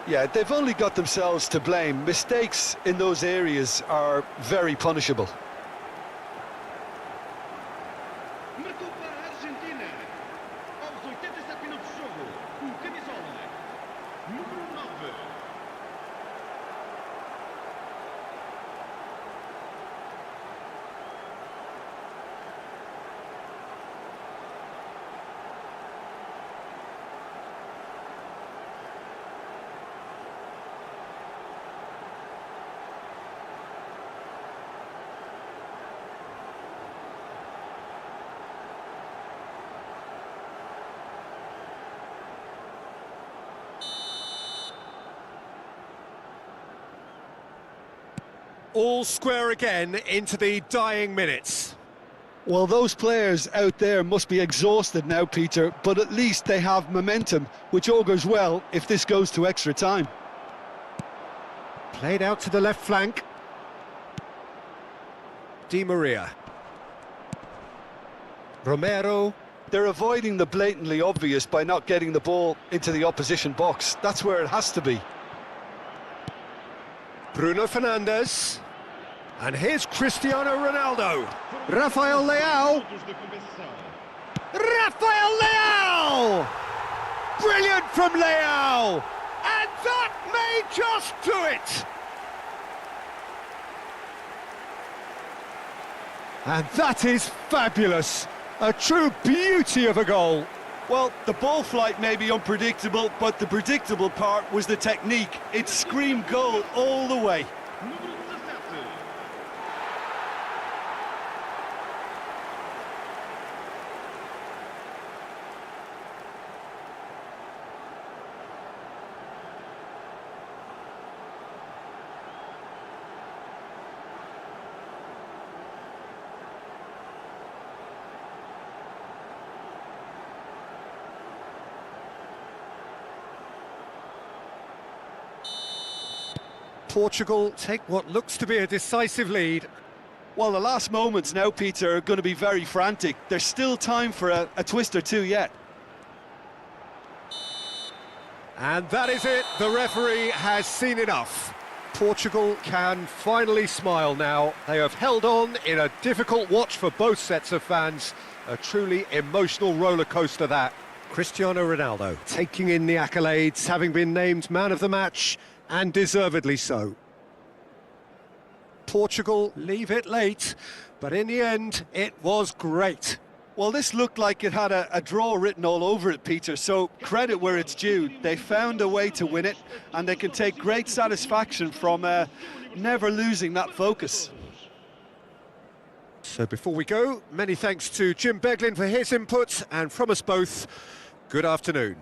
Yeah, they've only got themselves to blame. Mistakes in those areas are very punishable. All square again into the dying minutes. Well, those players out there must be exhausted now, Peter, but at least they have momentum, which augurs well if this goes to extra time. Played out to the left flank. Di Maria. Romero. They're avoiding the blatantly obvious by not getting the ball into the opposition box. That's where it has to be. Bruno Fernandes. And here's Cristiano Ronaldo. Rafael Leao. Rafael Leao! Brilliant from Leao! And that may just do it! And that is fabulous. A true beauty of a goal. Well, the ball flight may be unpredictable, but the predictable part was the technique. It screamed goal all the way. Portugal take what looks to be a decisive lead. Well, the last moments now, Peter, are going to be very frantic. There's still time for a twist or two yet. And that is it. The referee has seen enough. Portugal can finally smile now. They have held on in a difficult watch for both sets of fans. A truly emotional roller coaster, that. Cristiano Ronaldo taking in the accolades, having been named man of the match, and deservedly so. Portugal leave it late, but in the end, it was great. Well, this looked like it had a draw written all over it, Peter, so credit where it's due. They found a way to win it, and they can take great satisfaction from never losing that focus. So before we go, many thanks to Jim Beglin for his input, and from us both, good afternoon.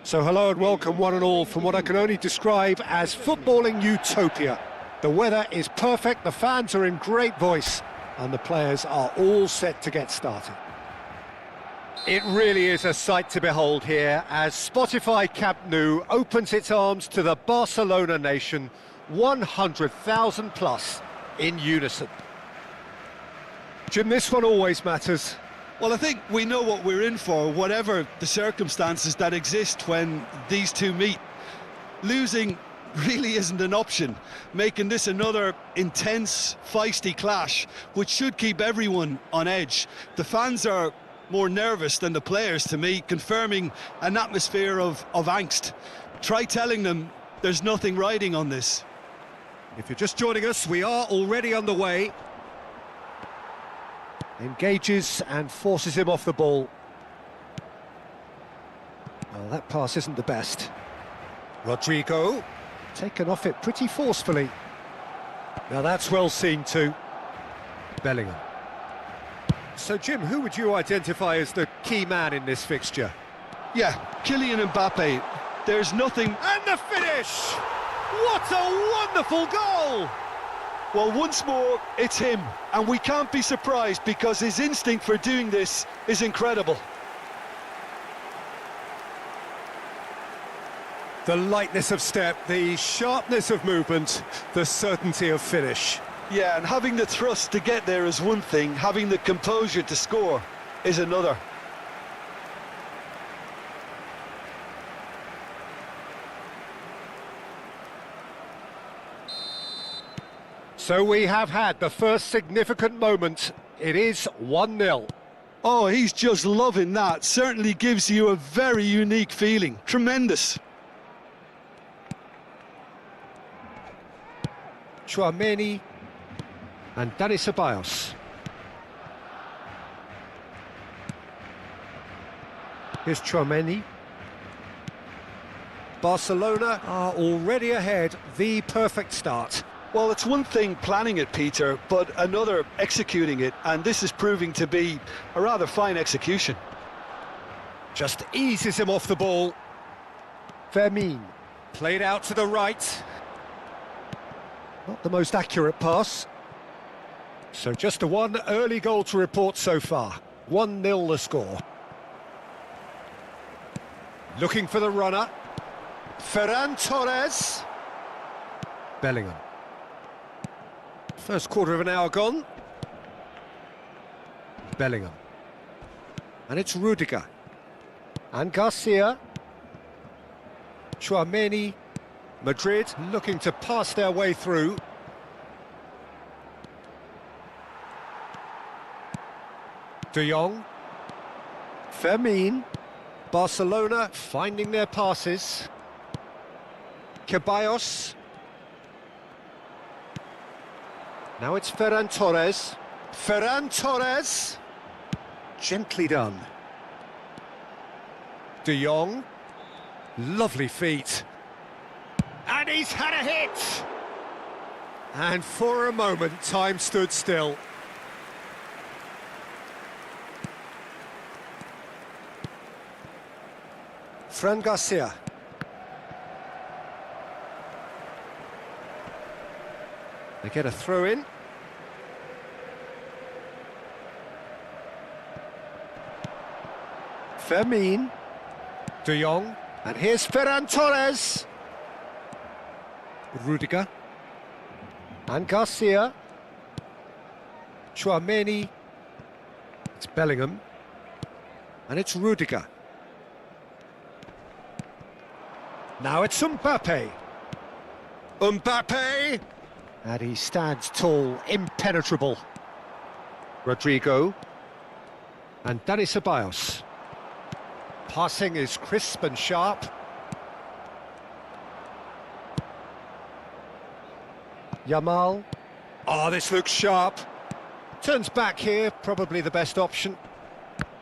So hello and welcome one and all from what I can only describe as footballing utopia. The weather is perfect, the fans are in great voice, and the players are all set to get started. It really is a sight to behold here as Spotify Camp Nou opens its arms to the Barcelona nation, 100,000 plus in unison. Jim, this one always matters. Well, I think we know what we're in for, whatever the circumstances that exist when these two meet. Losing really isn't an option, making this another intense, feisty clash, which should keep everyone on edge. The fans are more nervous than the players, to me, confirming an atmosphere of angst. Try telling them there's nothing riding on this. If you're just joining us, we are already underway. Engages and forces him off the ball. Well, that pass isn't the best. Rodrigo, taken off it pretty forcefully. Now that's well seen too. Bellingham. So Jim, who would you identify as the key man in this fixture? Yeah, Kylian Mbappe. There's nothing... And the finish! What a wonderful goal! Well, once more, it's him, and we can't be surprised because his instinct for doing this is incredible. The lightness of step, the sharpness of movement, the certainty of finish. Yeah, and having the thrust to get there is one thing, having the composure to score is another. So we have had the first significant moment. It is 1-0. Oh, he's just loving that. Certainly gives you a very unique feeling. Tremendous. Tchouaméni and Dani Ceballos. Here's Tchouaméni. Barcelona are already ahead. The perfect start. Well, it's one thing planning it, Peter, but another executing it, and this is proving to be a rather fine execution. Just eases him off the ball. Fermin played out to the right. Not the most accurate pass. So just the one early goal to report so far. 1-0 the score. Looking for the runner. Ferran Torres. Bellingham. First quarter of an hour gone. Bellingham. And it's Rudiger. And Garcia. Tchouaméni. Madrid looking to pass their way through. De Jong. Fermin. Barcelona finding their passes. Ceballos. Now it's Ferran Torres. Ferran Torres. Gently done. De Jong. Lovely feet. And he's had a hit! And for a moment, time stood still. Fran Garcia. They get a throw in. Fermin. De Jong. And here's Ferran Torres. Rudiger. And Garcia. Tchouaméni. It's Bellingham. And it's Rudiger. Now it's Mbappe. Mbappe! And he stands tall, impenetrable. Rodrigo. And Dani Ceballos. Passing is crisp and sharp. Yamal. Oh, this looks sharp. Turns back here, probably the best option.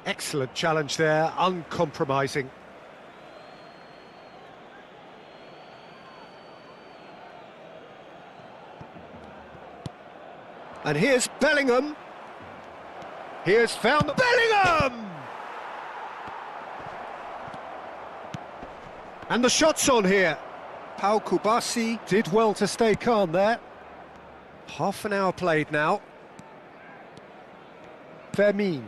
Excellent challenge there, uncompromising. And here's Bellingham. Here's found Bellingham! And the shot's on here. Pau Kubasi did well to stay calm there. Half an hour played now. Fermin.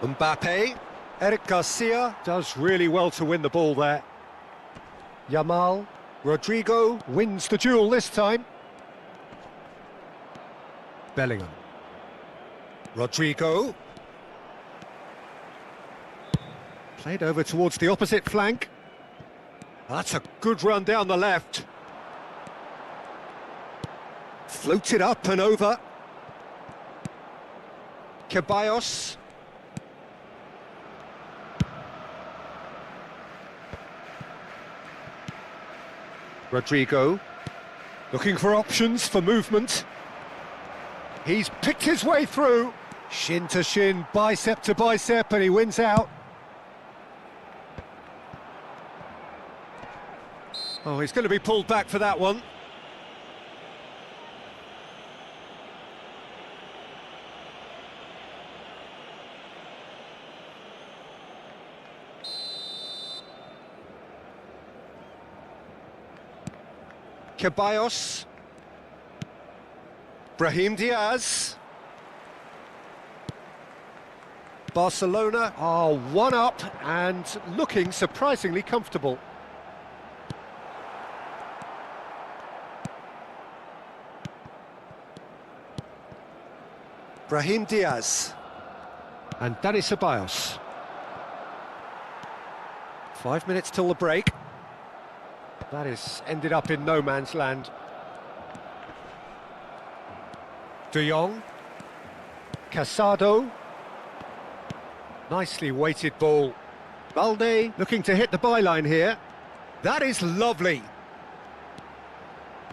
Mbappe. Eric Garcia does really well to win the ball there. Yamal. Rodrigo wins the duel this time. Bellingham. Rodrigo. Played over towards the opposite flank. That's a good run down the left. Floated up and over. Ceballos. Rodrigo. Looking for options for movement. He's picked his way through. Shin to shin, bicep to bicep, and he wins out. Oh, he's going to be pulled back for that one. Ceballos. Brahim Diaz. Barcelona are one up and looking surprisingly comfortable. Brahim Diaz. And Dani Ceballos. 5 minutes till the break. That is ended up in no man's land. De Jong. Casado. Nicely weighted ball. Balde looking to hit the byline here. That is lovely.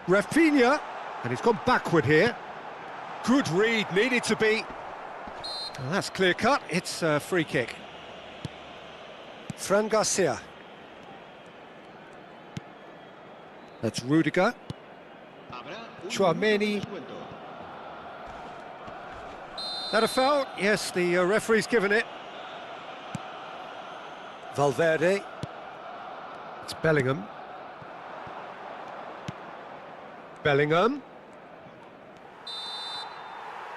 Rafinha. And he's gone backward here. Good read, needed to be. Well, that's clear cut, it's a free kick. Fran Garcia. That's Rudiger. Tchouaméni. That a foul? Yes, the referee's given it. Valverde. It's Bellingham. Bellingham.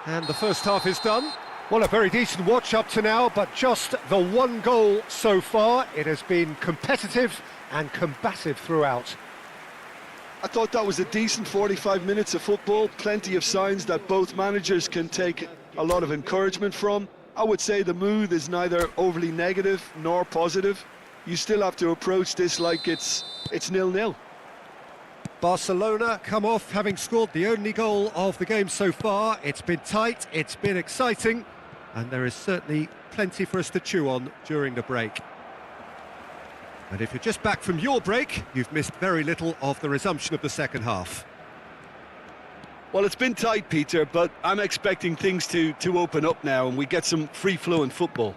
And the first half is done. Well, a very decent watch up to now, but just the one goal so far. It has been competitive and combative throughout. I thought that was a decent 45 minutes of football. Plenty of signs that both managers can take a lot of encouragement from. I would say the mood is neither overly negative nor positive. You still have to approach this like it's 0-0. Barcelona come off having scored the only goal of the game so far. It's been tight, it's been exciting, and there is certainly plenty for us to chew on during the break. And if you're just back from your break, you've missed very little of the resumption of the second half. Well, it's been tight, Peter, but I'm expecting things to open up now and we get some free-flowing football.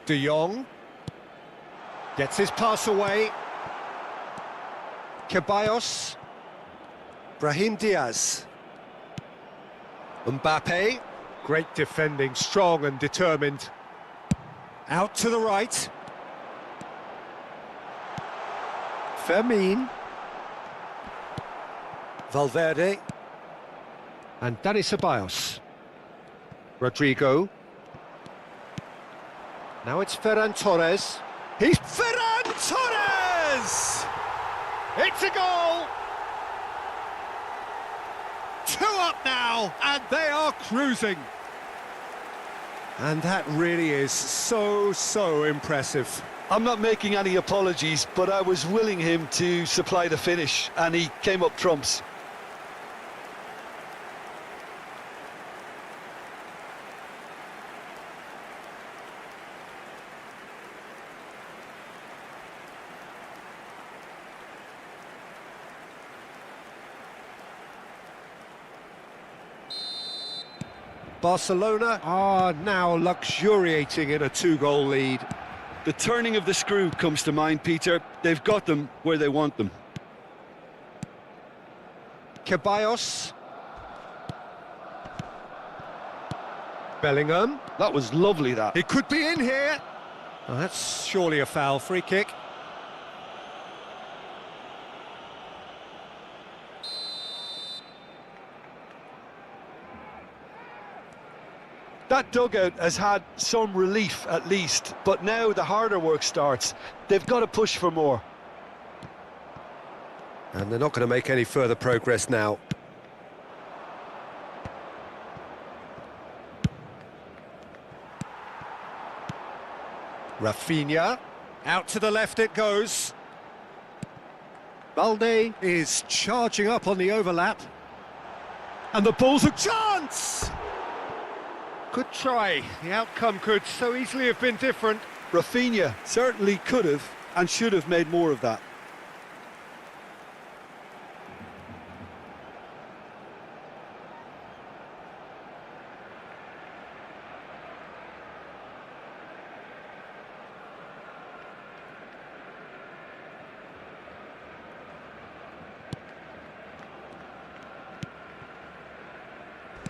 De Jong gets his pass away. Ceballos. Brahim Diaz. Mbappe. Great defending, strong and determined. Out to the right. Fermin. Valverde. And Dani Ceballos. Rodrigo. Now it's Ferran Torres. He's Ferran Torres! It's a goal! 2 up now, and they are cruising. And that really is so impressive. I'm not making any apologies, but I was willing him to supply the finish, and he came up trumps. Barcelona are now luxuriating in a 2-goal lead. The turning of the screw comes to mind, Peter. They've got them where they want them. Ceballos. Bellingham. That was lovely, that. It could be in here. Oh, that's surely a foul. Free kick. That dugout has had some relief at least, but now the harder work starts. They've got to push for more. And they're not going to make any further progress now. Rafinha, out to the left it goes. Balde is charging up on the overlap. And the ball's a chance! Good try. The outcome could so easily have been different. Rafinha certainly could have and should have made more of that.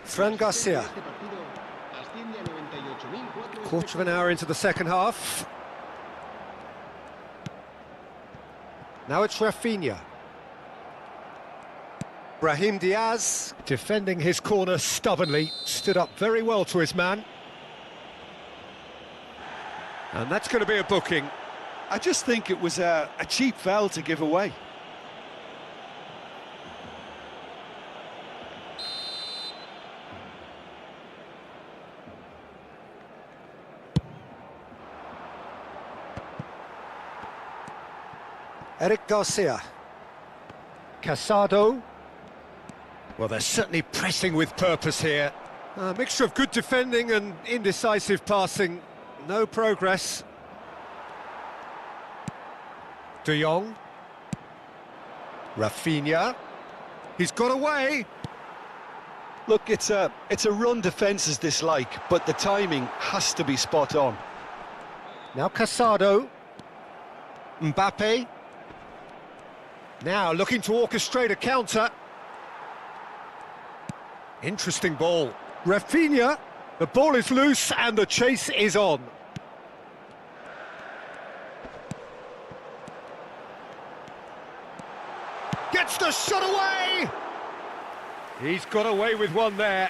Fran Garcia. Quarter of an hour into the second half. Now it's Rafinha. Brahim Diaz, defending his corner stubbornly, stood up very well to his man. And that's going to be a booking. I just think it was a cheap foul to give away. Eric Garcia. Casado. Well, they're certainly pressing with purpose here. A mixture of good defending and indecisive passing. No progress. De Jong. Rafinha. He's got away. Look, it's a run defence's dislike, but the timing has to be spot on. Now Casado. Mbappe. Now looking to orchestrate a counter. Interesting ball. Rafinha. The ball is loose and the chase is on. Gets the shot away! He's got away with one there.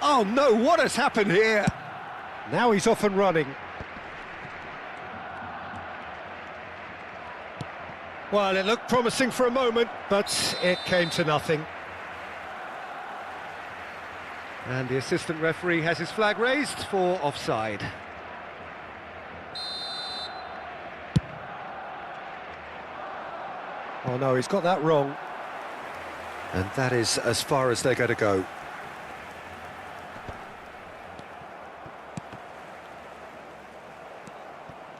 Oh no, what has happened here? Now he's off and running. Well, it looked promising for a moment, but it came to nothing. And the assistant referee has his flag raised for offside. Oh no, he's got that wrong. And that is as far as they're going to go.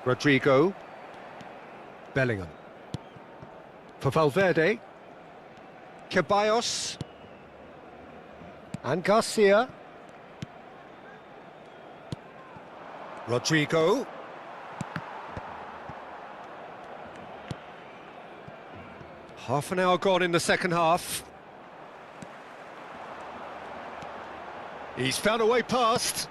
Rodrigo. Bellingham. For Valverde. Ceballos. And Garcia. Rodrigo. Half an hour gone in the second half. He's found a way past.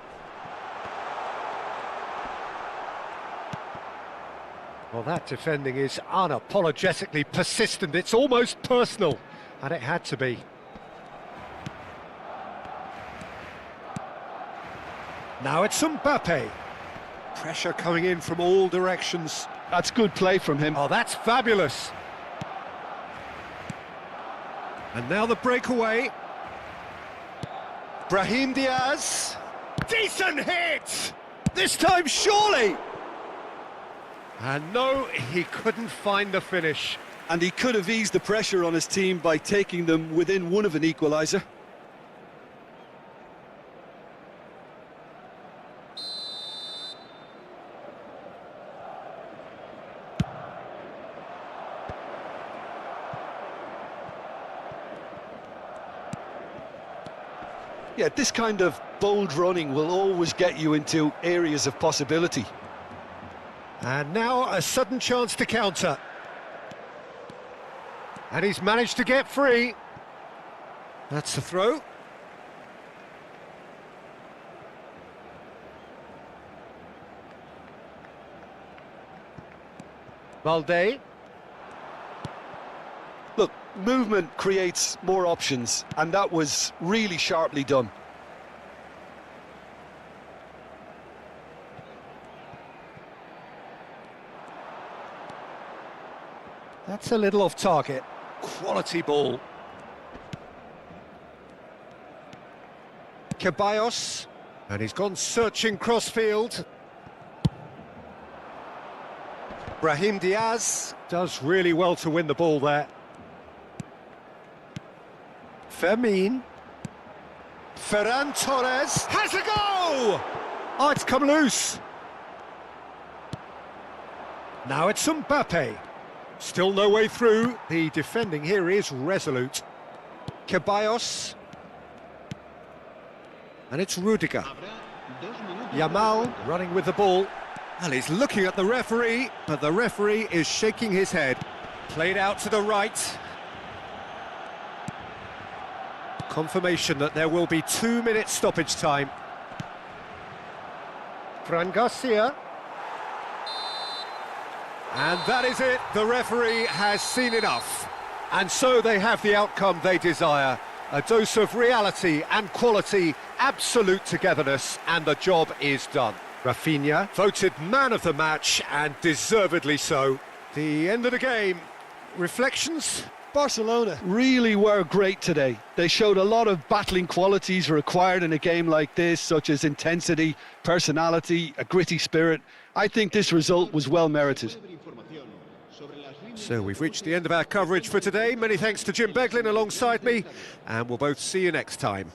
Well, that defending is unapologetically persistent. It's almost personal, and it had to be. Now it's Mbappe. Pressure coming in from all directions. That's good play from him. Oh, that's fabulous. And now the breakaway. Brahim Diaz. Decent hit! This time, surely! And no, he couldn't find the finish. And he could have eased the pressure on his team by taking them within one of an equaliser. Yeah, this kind of bold running will always get you into areas of possibility. And now a sudden chance to counter. And he's managed to get free. That's the throw. Valde. Look, movement creates more options, and that was really sharply done. That's a little off target. Quality ball. Ceballos, and he's gone searching crossfield. Brahim Diaz does really well to win the ball there. Fermin. Ferran Torres has a go! Oh, it's come loose. Now it's Mbappe. Still no way through. The defending here is resolute. Ceballos. And it's Rudiger. Yamal running with the ball. And he's looking at the referee, but the referee is shaking his head. Played out to the right. Confirmation that there will be 2 minutes stoppage time. Fran Garcia. And that is it. The referee has seen enough. And so they have the outcome they desire. A dose of reality and quality, absolute togetherness, and the job is done. Rafinha voted man of the match, and deservedly so. The end of the game. Reflections? Barcelona really were great today. They showed a lot of battling qualities required in a game like this, such as intensity, personality, a gritty spirit. I think this result was well merited. So we've reached the end of our coverage for today. Many thanks to Jim Beglin alongside me, and we'll both see you next time.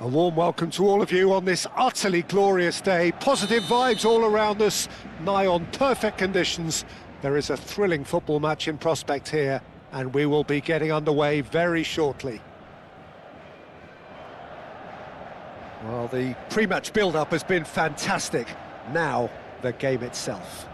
A warm welcome to all of you on this utterly glorious day. Positive vibes all around us, nigh on perfect conditions. There is a thrilling football match in prospect here, and we will be getting underway very shortly. Well, the pre-match build-up has been fantastic. Now, the game itself.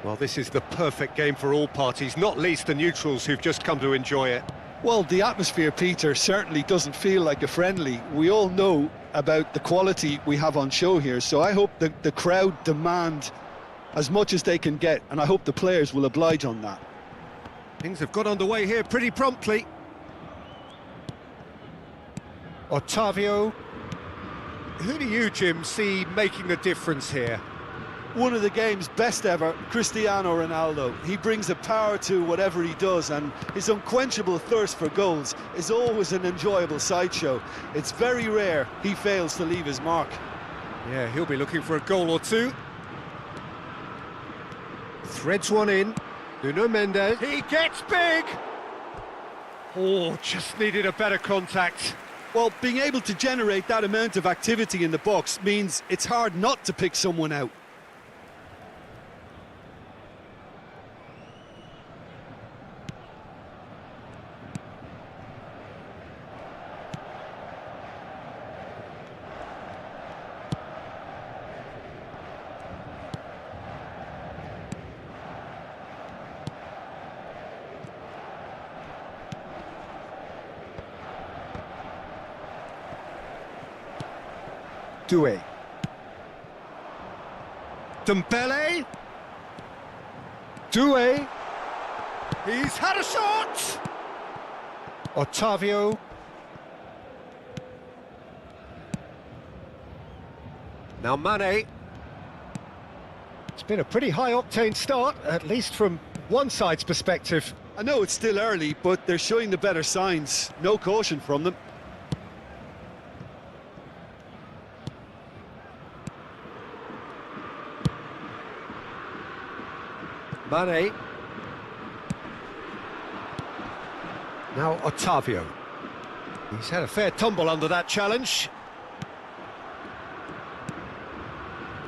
Well, this is the perfect game for all parties, not least the neutrals who've just come to enjoy it. Well, the atmosphere, Peter, certainly doesn't feel like a friendly. We all know about the quality we have on show here, so I hope the crowd demand as much as they can get, and I hope the players will oblige on that. Things have got underway here pretty promptly. Otavio. Who do you, Jim, see making the difference here? One of the game's best ever, Cristiano Ronaldo. He brings a power to whatever he does, and his unquenchable thirst for goals is always an enjoyable sideshow. It's very rare he fails to leave his mark. Yeah, he'll be looking for a goal or two. Threads one in. Nuno Mendes. He gets big! Oh, just needed a better contact. Well, being able to generate that amount of activity in the box means it's hard not to pick someone out. Doué. Dembele. Doué. He's had a shot! Otavio. Now Mane. It's been a pretty high-octane start, at least from one side's perspective. I know it's still early, but they're showing the better signs. No caution from them. Mane. Now Otavio. He's had a fair tumble under that challenge.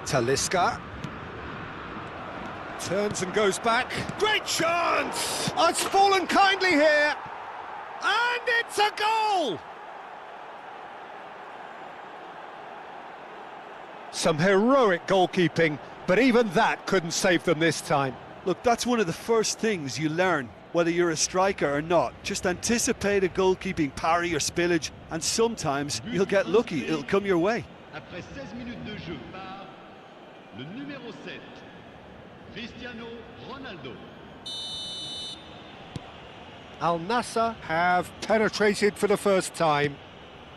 Talisca. Turns and goes back. Great chance! Oh, it's fallen kindly here. And it's a goal! Some heroic goalkeeping, but even that couldn't save them this time. Look, that's one of the first things you learn, whether you're a striker or not. Just anticipate a goalkeeping parry or spillage, and sometimes you'll get lucky, it'll come your way. Après 16 minutes de jeu par le numéro 7, Cristiano Ronaldo. Al Nassr have penetrated for the first time.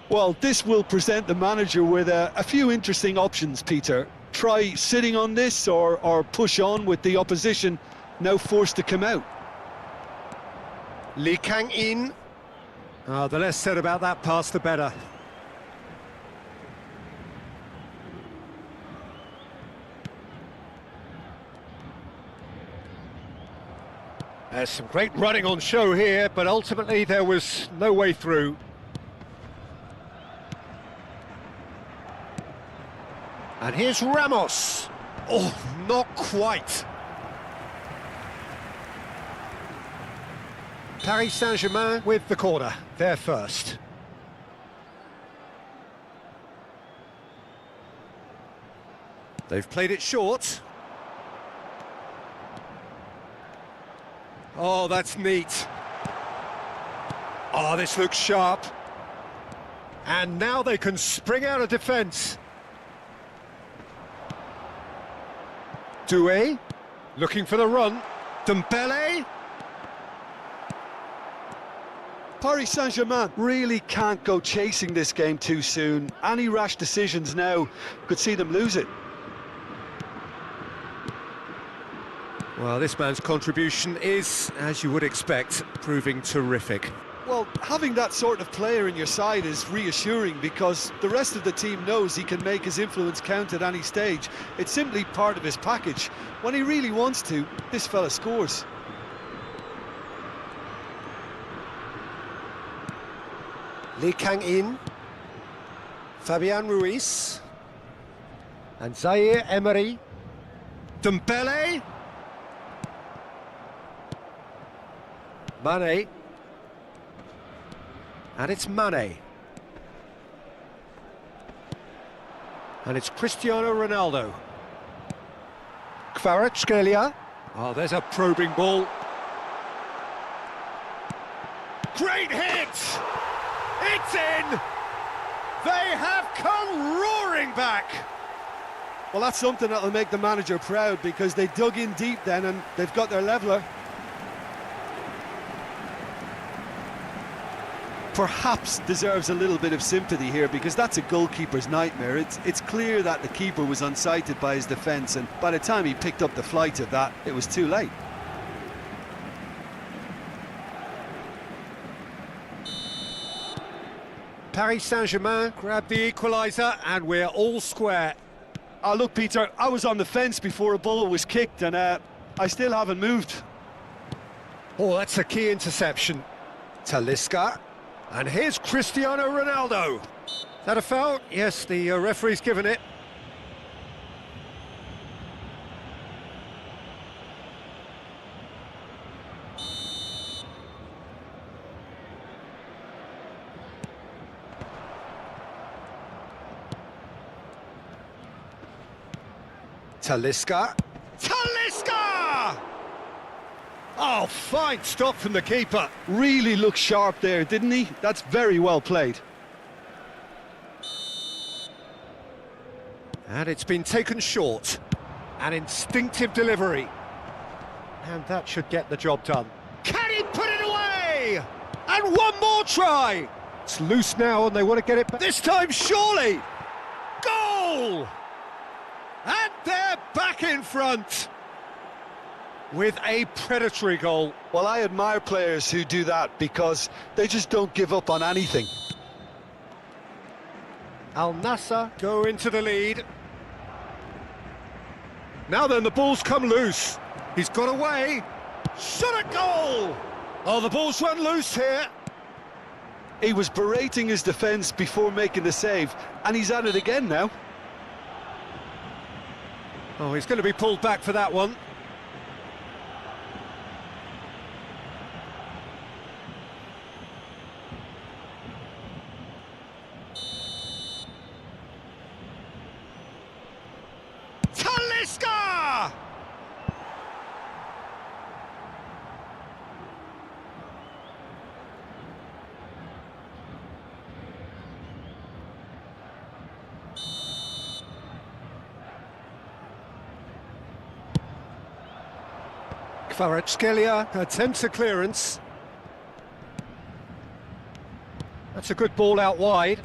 Well, this will present the manager with a few interesting options, Peter. Try sitting on this or push on with the opposition now forced to come out. Lee Kang-in. Oh, the less said about that pass, the better. There's some great running on show here, but ultimately there was no way through. And here's Ramos. Oh, not quite. Paris Saint-Germain with the corner. They're first. They've played it short. Oh, that's neat. Oh, this looks sharp. And now they can spring out of defence. Doué, looking for the run. Dembele. Paris Saint-Germain really can't go chasing this game too soon. Any rash decisions now could see them lose it. Well, this man's contribution is, as you would expect, proving terrific. Well, having that sort of player in your side is reassuring because the rest of the team knows he can make his influence count at any stage. It's simply part of his package. When he really wants to, this fella scores. Lee Kang-in. Fabian Ruiz. And Zaire Emery. Dembele. Mane. And it's Mane. And it's Cristiano Ronaldo. Kvaratskhelia. Oh, there's a probing ball. Great hit! It's in! They have come roaring back! Well, that's something that'll make the manager proud, because they dug in deep then and they've got their leveller. Perhaps deserves a little bit of sympathy here, because that's a goalkeeper's nightmare. It's clear that the keeper was unsighted by his defence, and by the time he picked up the flight of that, it was too late. Paris Saint-Germain grab the equaliser, and we're all square. Oh, look, Peter, I was on the fence before a ball was kicked, and I still haven't moved. Oh, that's a key interception. Talisca. And here's Cristiano Ronaldo. Is that a foul? Yes, the referee's given it. Talisca. Talisca! Oh, fine stop from the keeper. Really looked sharp there, didn't he? That's very well played. And it's been taken short. An instinctive delivery. And that should get the job done. Can he put it away? And one more try! It's loose now and they want to get it back. This time, surely! Goal! And they're back in front with a predatory goal. Well, I admire players who do that, because they just don't give up on anything. Al Nassr go into the lead. Now then, the ball's come loose. He's got away. Shot at goal! Oh, the ball's run loose here. He was berating his defence before making the save, and he's at it again now. Oh, he's going to be pulled back for that one. Talisca! Kvaratskhelia attempts a clearance. That's a good ball out wide.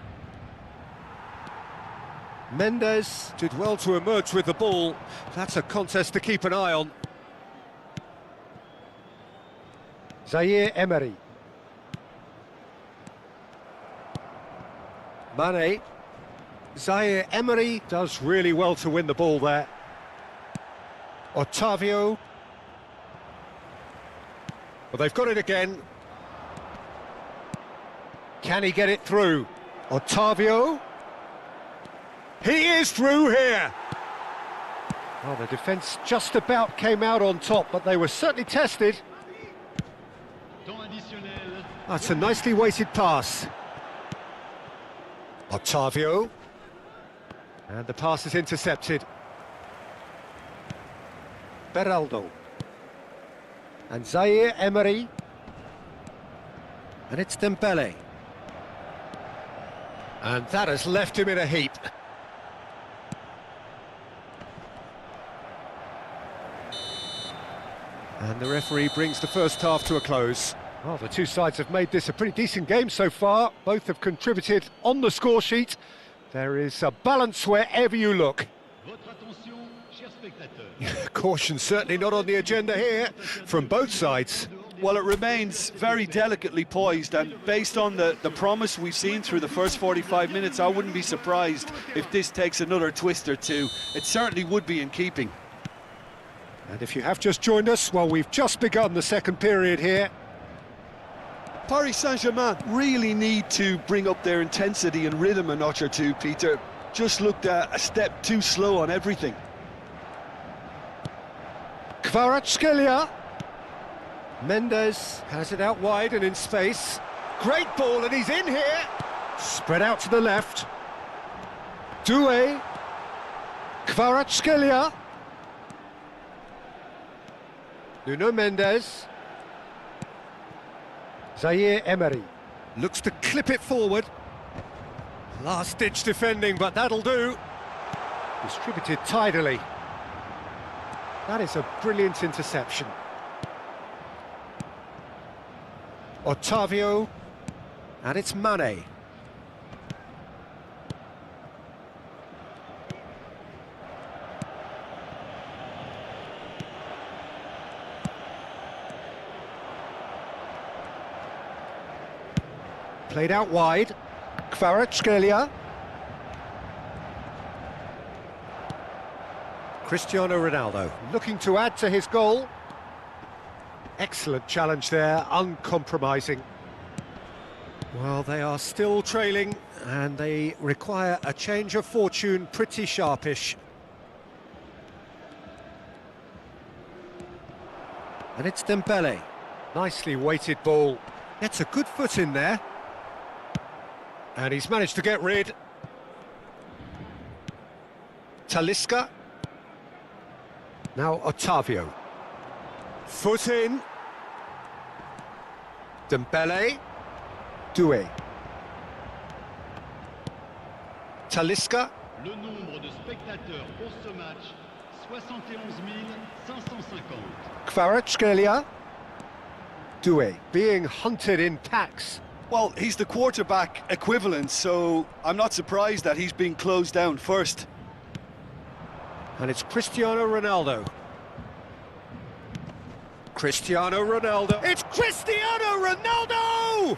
Mendes did well to emerge with the ball. That's a contest to keep an eye on. Zaire Emery. Mane. Zaire Emery does really well to win the ball there. Otavio. Well, they've got it again. Can he get it through? Otavio. He is through here. Well, the defence just about came out on top, but they were certainly tested. That's a nicely weighted pass. Otavio. And the pass is intercepted. Beraldo. And Zaire Emery. And it's Dembele. And that has left him in a heap. And the referee brings the first half to a close. Well, the two sides have made this a pretty decent game so far. Both have contributed on the score sheet. There is a balance wherever you look. Caution certainly not on the agenda here from both sides. Well, it remains very delicately poised, and based on the promise we've seen through the first 45 minutes, I wouldn't be surprised if this takes another twist or two. It certainly would be in keeping. And if you have just joined us, well, we've just begun the second period here. Paris Saint-Germain really need to bring up their intensity and rhythm a notch or two, Peter. Just looked a step too slow on everything. Kvaratskhelia. Mendes has it out wide and in space. Great ball, and he's in here. Spread out to the left. Doué. Kvaratskhelia. Nuno Mendes. Zaire Emery looks to clip it forward. Last-ditch defending, but that'll do. Distributed tidily. That is a brilliant interception. Otavio, and it's Mane. Played out wide. Kvaratskhelia. Cristiano Ronaldo looking to add to his goal. Excellent challenge there, uncompromising. Well, they are still trailing, and they require a change of fortune pretty sharpish. And it's Dembele. Nicely weighted ball. Gets a good foot in there. And he's managed to get rid. Talisca. Now Otavio. Foot in. Dembele. Doué. Talisca. Le nombre de spectateurs pour ce match, 71 550. Kvaratskhelia. Doué being hunted in packs. Well, he's the quarterback equivalent, so I'm not surprised that he's being closed down first. And it's Cristiano Ronaldo. Cristiano Ronaldo. It's Cristiano Ronaldo!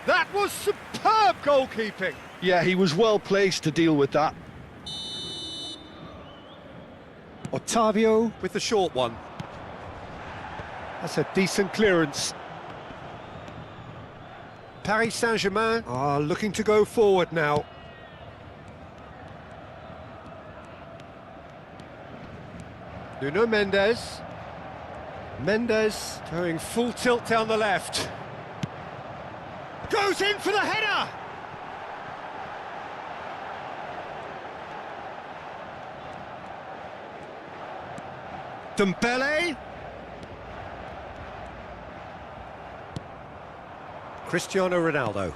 That was superb goalkeeping. Yeah, he was well placed to deal with that. Otavio with the short one. That's a decent clearance. Paris Saint-Germain are looking to go forward now. Nuno Mendes. Mendes going full tilt down the left. Goes in for the header! Dembele. Cristiano Ronaldo.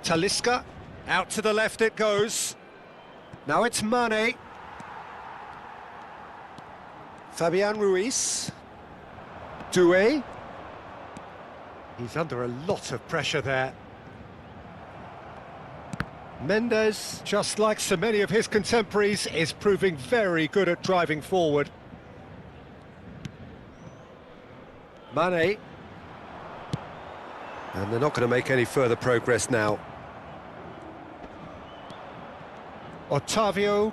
Talisca. Out to the left it goes. Now it's Mane. Fabian Ruiz. Doué. He's under a lot of pressure there. Mendes, just like so many of his contemporaries, is proving very good at driving forward. Mane. And they're not going to make any further progress now. Otavio.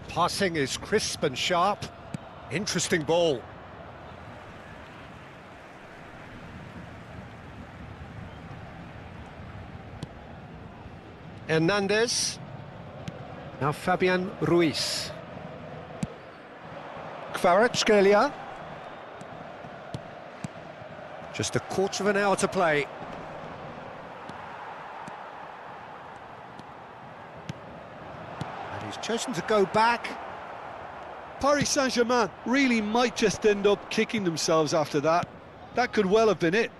Passing is crisp and sharp. Interesting ball. Hernandez. Now Fabian Ruiz. Kvaratskhelia. Just a quarter of an hour to play. And he's chosen to go back. Paris Saint-Germain really might just end up kicking themselves after that. That could well have been it.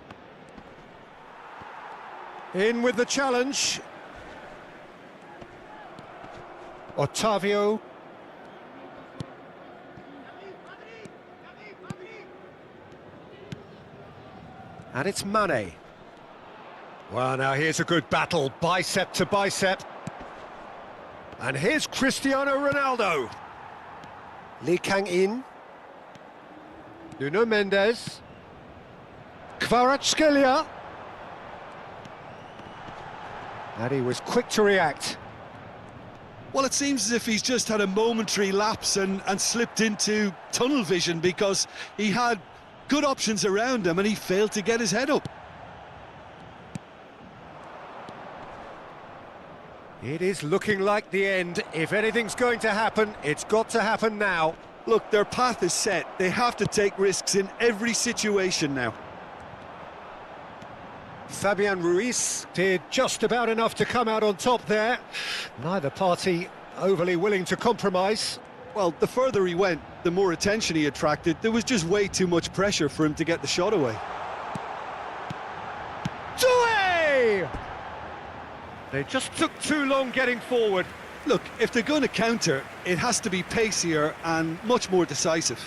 In with the challenge. Otavio. And it's Mane. Well, now here's a good battle, bicep to bicep. And here's Cristiano Ronaldo. Lee Kang-in. Nuno Mendes. Kvaratskhelia. And he was quick to react. Well, it seems as if he's just had a momentary lapse and slipped into tunnel vision, because he had good options around him and he failed to get his head up. It is looking like the end. If anything's going to happen, it's got to happen now. Look, their path is set. They have to take risks in every situation now. Fabian Ruiz did just about enough to come out on top there. Neither party overly willing to compromise. Well, the further he went, the more attention he attracted. There was just way too much pressure for him to get the shot away. Doué! They just took too long getting forward. Look, if they're going to counter, it has to be pacier and much more decisive.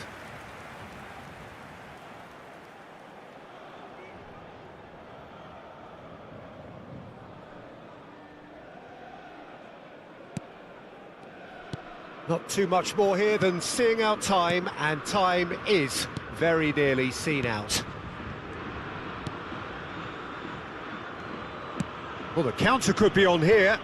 Not too much more here than seeing out time, and time is very nearly seen out. Well, the counter could be on here.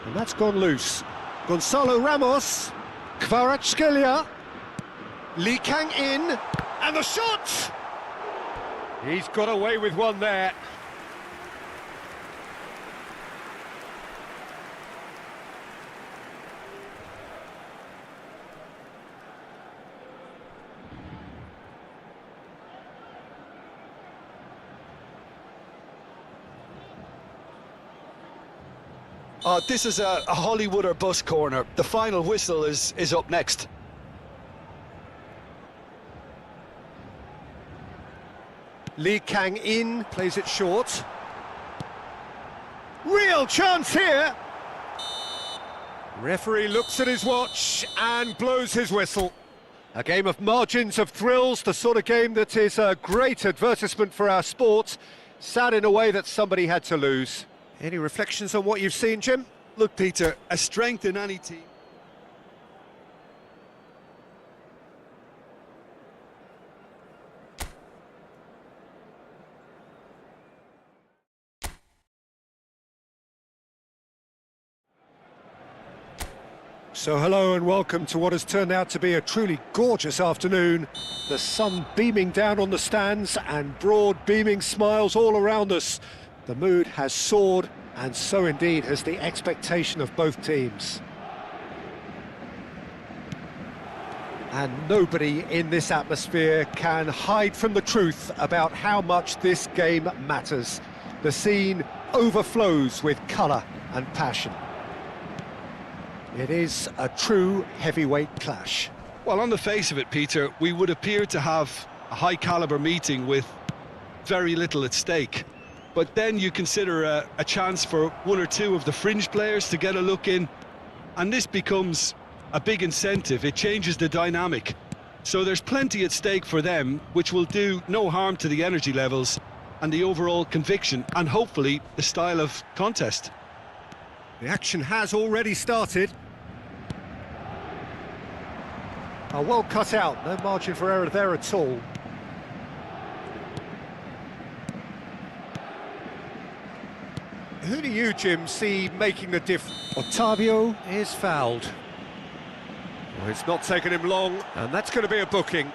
And that's gone loose. Gonzalo Ramos, Kvaratskhelia, Lee Kang in, and the shot! He's got away with one there. This is a Hollywood or bust corner. The final whistle is up next. Lee Kang in, plays it short. Real chance here! Referee looks at his watch and blows his whistle. A game of margins, of thrills, the sort of game that is a great advertisement for our sport. Sad in a way that somebody had to lose. Any reflections on what you've seen, Jim? Look, Peter, a strength in any team. So hello and welcome to what has turned out to be a truly gorgeous afternoon. The sun beaming down on the stands and broad beaming smiles all around us. The mood has soared, and so indeed has the expectation of both teams. And nobody in this atmosphere can hide from the truth about how much this game matters. The scene overflows with colour and passion. It is a true heavyweight clash. Well, on the face of it, Peter, we would appear to have a high-caliber meeting with very little at stake. But then you consider a chance for one or two of the fringe players to get a look in, and this becomes a big incentive. It changes the dynamic. So there's plenty at stake for them, which will do no harm to the energy levels and the overall conviction, and hopefully the style of contest. The action has already started. Well cut out, no margin for error there at all. Who do you, Jim, see making the difference? Otavio is fouled. Well, it's not taken him long, and that's going to be a booking.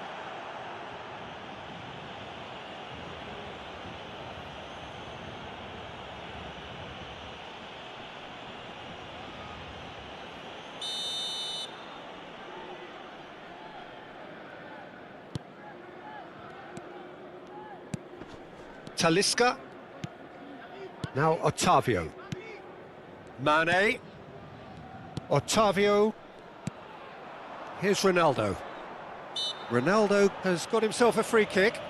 Talisca. Now Otavio. Mane. Otavio. Here's Ronaldo. Ronaldo has got himself a free kick.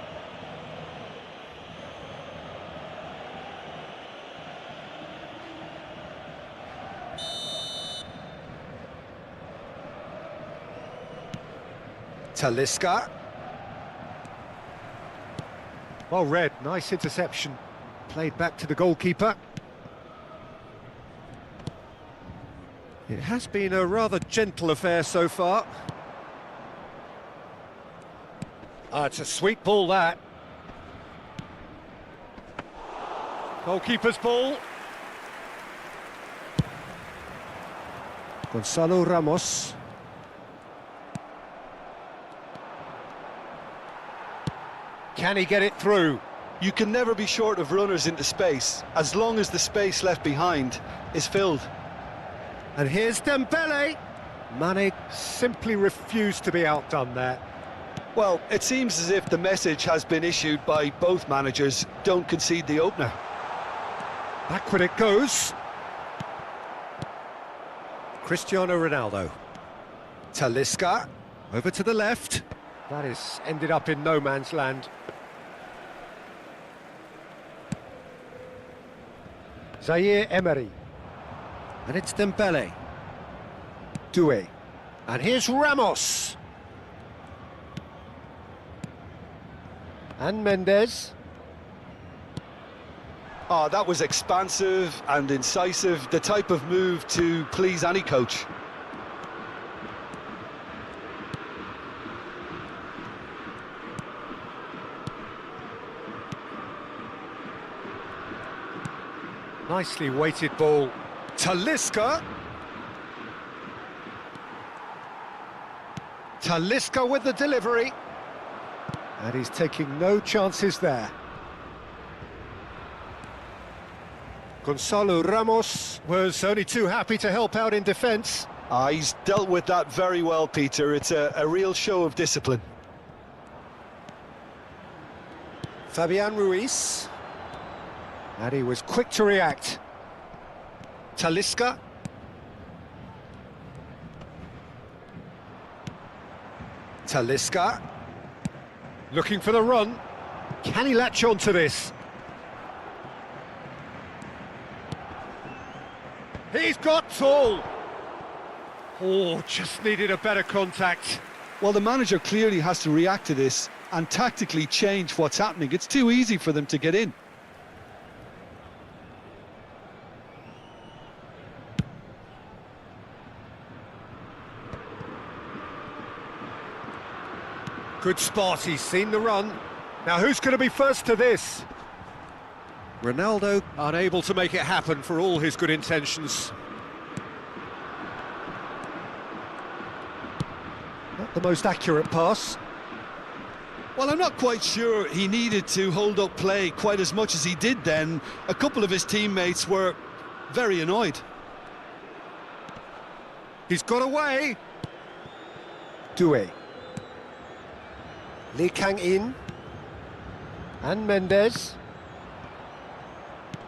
Talisca. Well read, nice interception. Played back to the goalkeeper. It has been a rather gentle affair so far. It's a sweet ball, that. Goalkeeper's ball. Gonzalo Ramos. Can he get it through? You can never be short of runners into space, as long as the space left behind is filled. And here's Dembele. Mane simply refused to be outdone there. Well, it seems as if the message has been issued by both managers: don't concede the opener. Backward it goes. Cristiano Ronaldo. Talisca. Over to the left. That is ended up in no man's land. Zaire Emery. And it's Dembele. Doué. And here's Ramos. And Mendes. Oh, that was expansive and incisive, the type of move to please any coach. Nicely weighted ball. Talisca. Talisca with the delivery. And he's taking no chances there. Gonzalo Ramos was only too happy to help out in defence. He's dealt with that very well, Peter. It's a real show of discipline. Fabian Ruiz. And he was quick to react. Talisca. Talisca. Looking for the run. Can he latch on to this? He's got tall. Oh, just needed a better contact. Well, the manager clearly has to react to this and tactically change what's happening. It's too easy for them to get in. Good spot, he's seen the run. Now who's going to be first to this? Ronaldo unable to make it happen for all his good intentions. Not the most accurate pass. Well, I'm not quite sure he needed to hold up play quite as much as he did then. A couple of his teammates were very annoyed. He's got away. Doué. Lee Kang-in. And Mendes.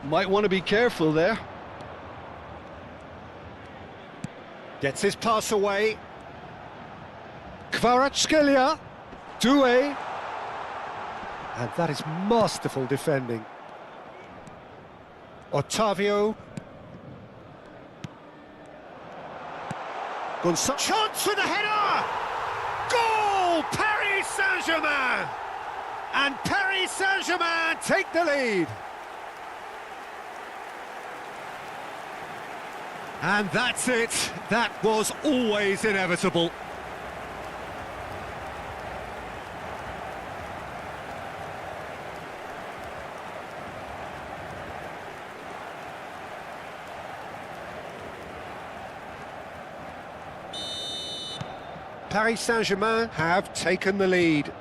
Might want to be careful there. Gets his pass away. Kvaratskhelia. Doué. And that is masterful defending. Otavio. Gonzalo. Chance for the header! Goal! Paris Saint-Germain! And Paris Saint-Germain take the lead. And that's it. That was always inevitable. Paris Saint-Germain have taken the lead.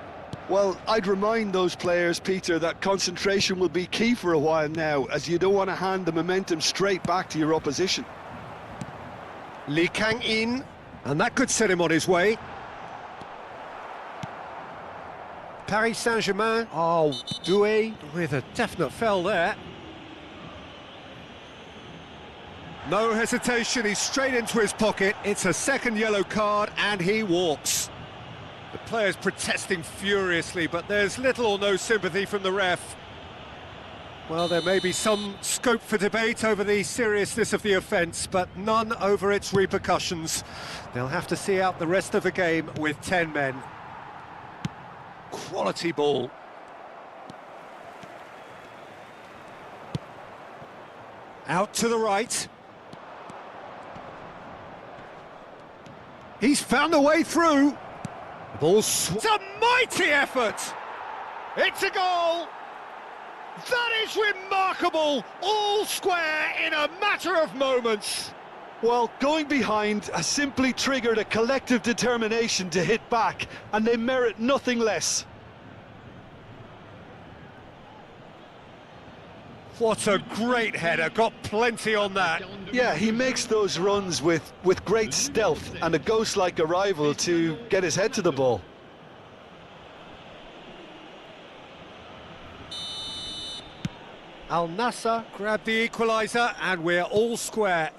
Well, I'd remind those players, Peter, that concentration will be key for a while now, as you don't want to hand the momentum straight back to your opposition. Lee Kang-in, and that could set him on his way. Paris Saint-Germain, oh, Doué with a definite foul there. No hesitation, he's straight into his pocket. It's a second yellow card and he walks. The players protesting furiously, but there's little or no sympathy from the ref. Well, there may be some scope for debate over the seriousness of the offence, but none over its repercussions. They'll have to see out the rest of the game with 10 men. Quality ball. Out to the right. He's found a way through. The ball's... It's a mighty effort! It's a goal! That is remarkable! All square in a matter of moments. Well, going behind has simply triggered a collective determination to hit back, and they merit nothing less. What a great header, got plenty on that. Yeah, he makes those runs with great stealth and a ghost-like arrival to get his head to the ball. Al Nassr grabbed the equaliser and we're all square.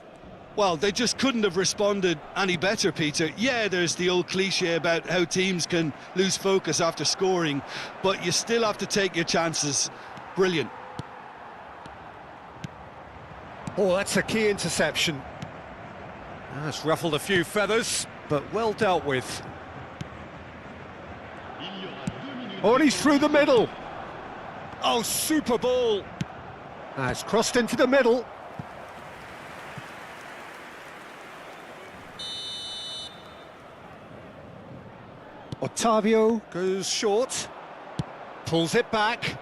Well, they just couldn't have responded any better, Peter. Yeah, there's the old cliche about how teams can lose focus after scoring, but you still have to take your chances. Brilliant. Oh, that's a key interception. That's ruffled a few feathers, but well dealt with. Oh, and he's through the middle. Oh, super ball. It's crossed into the middle. Otavio goes short, pulls it back.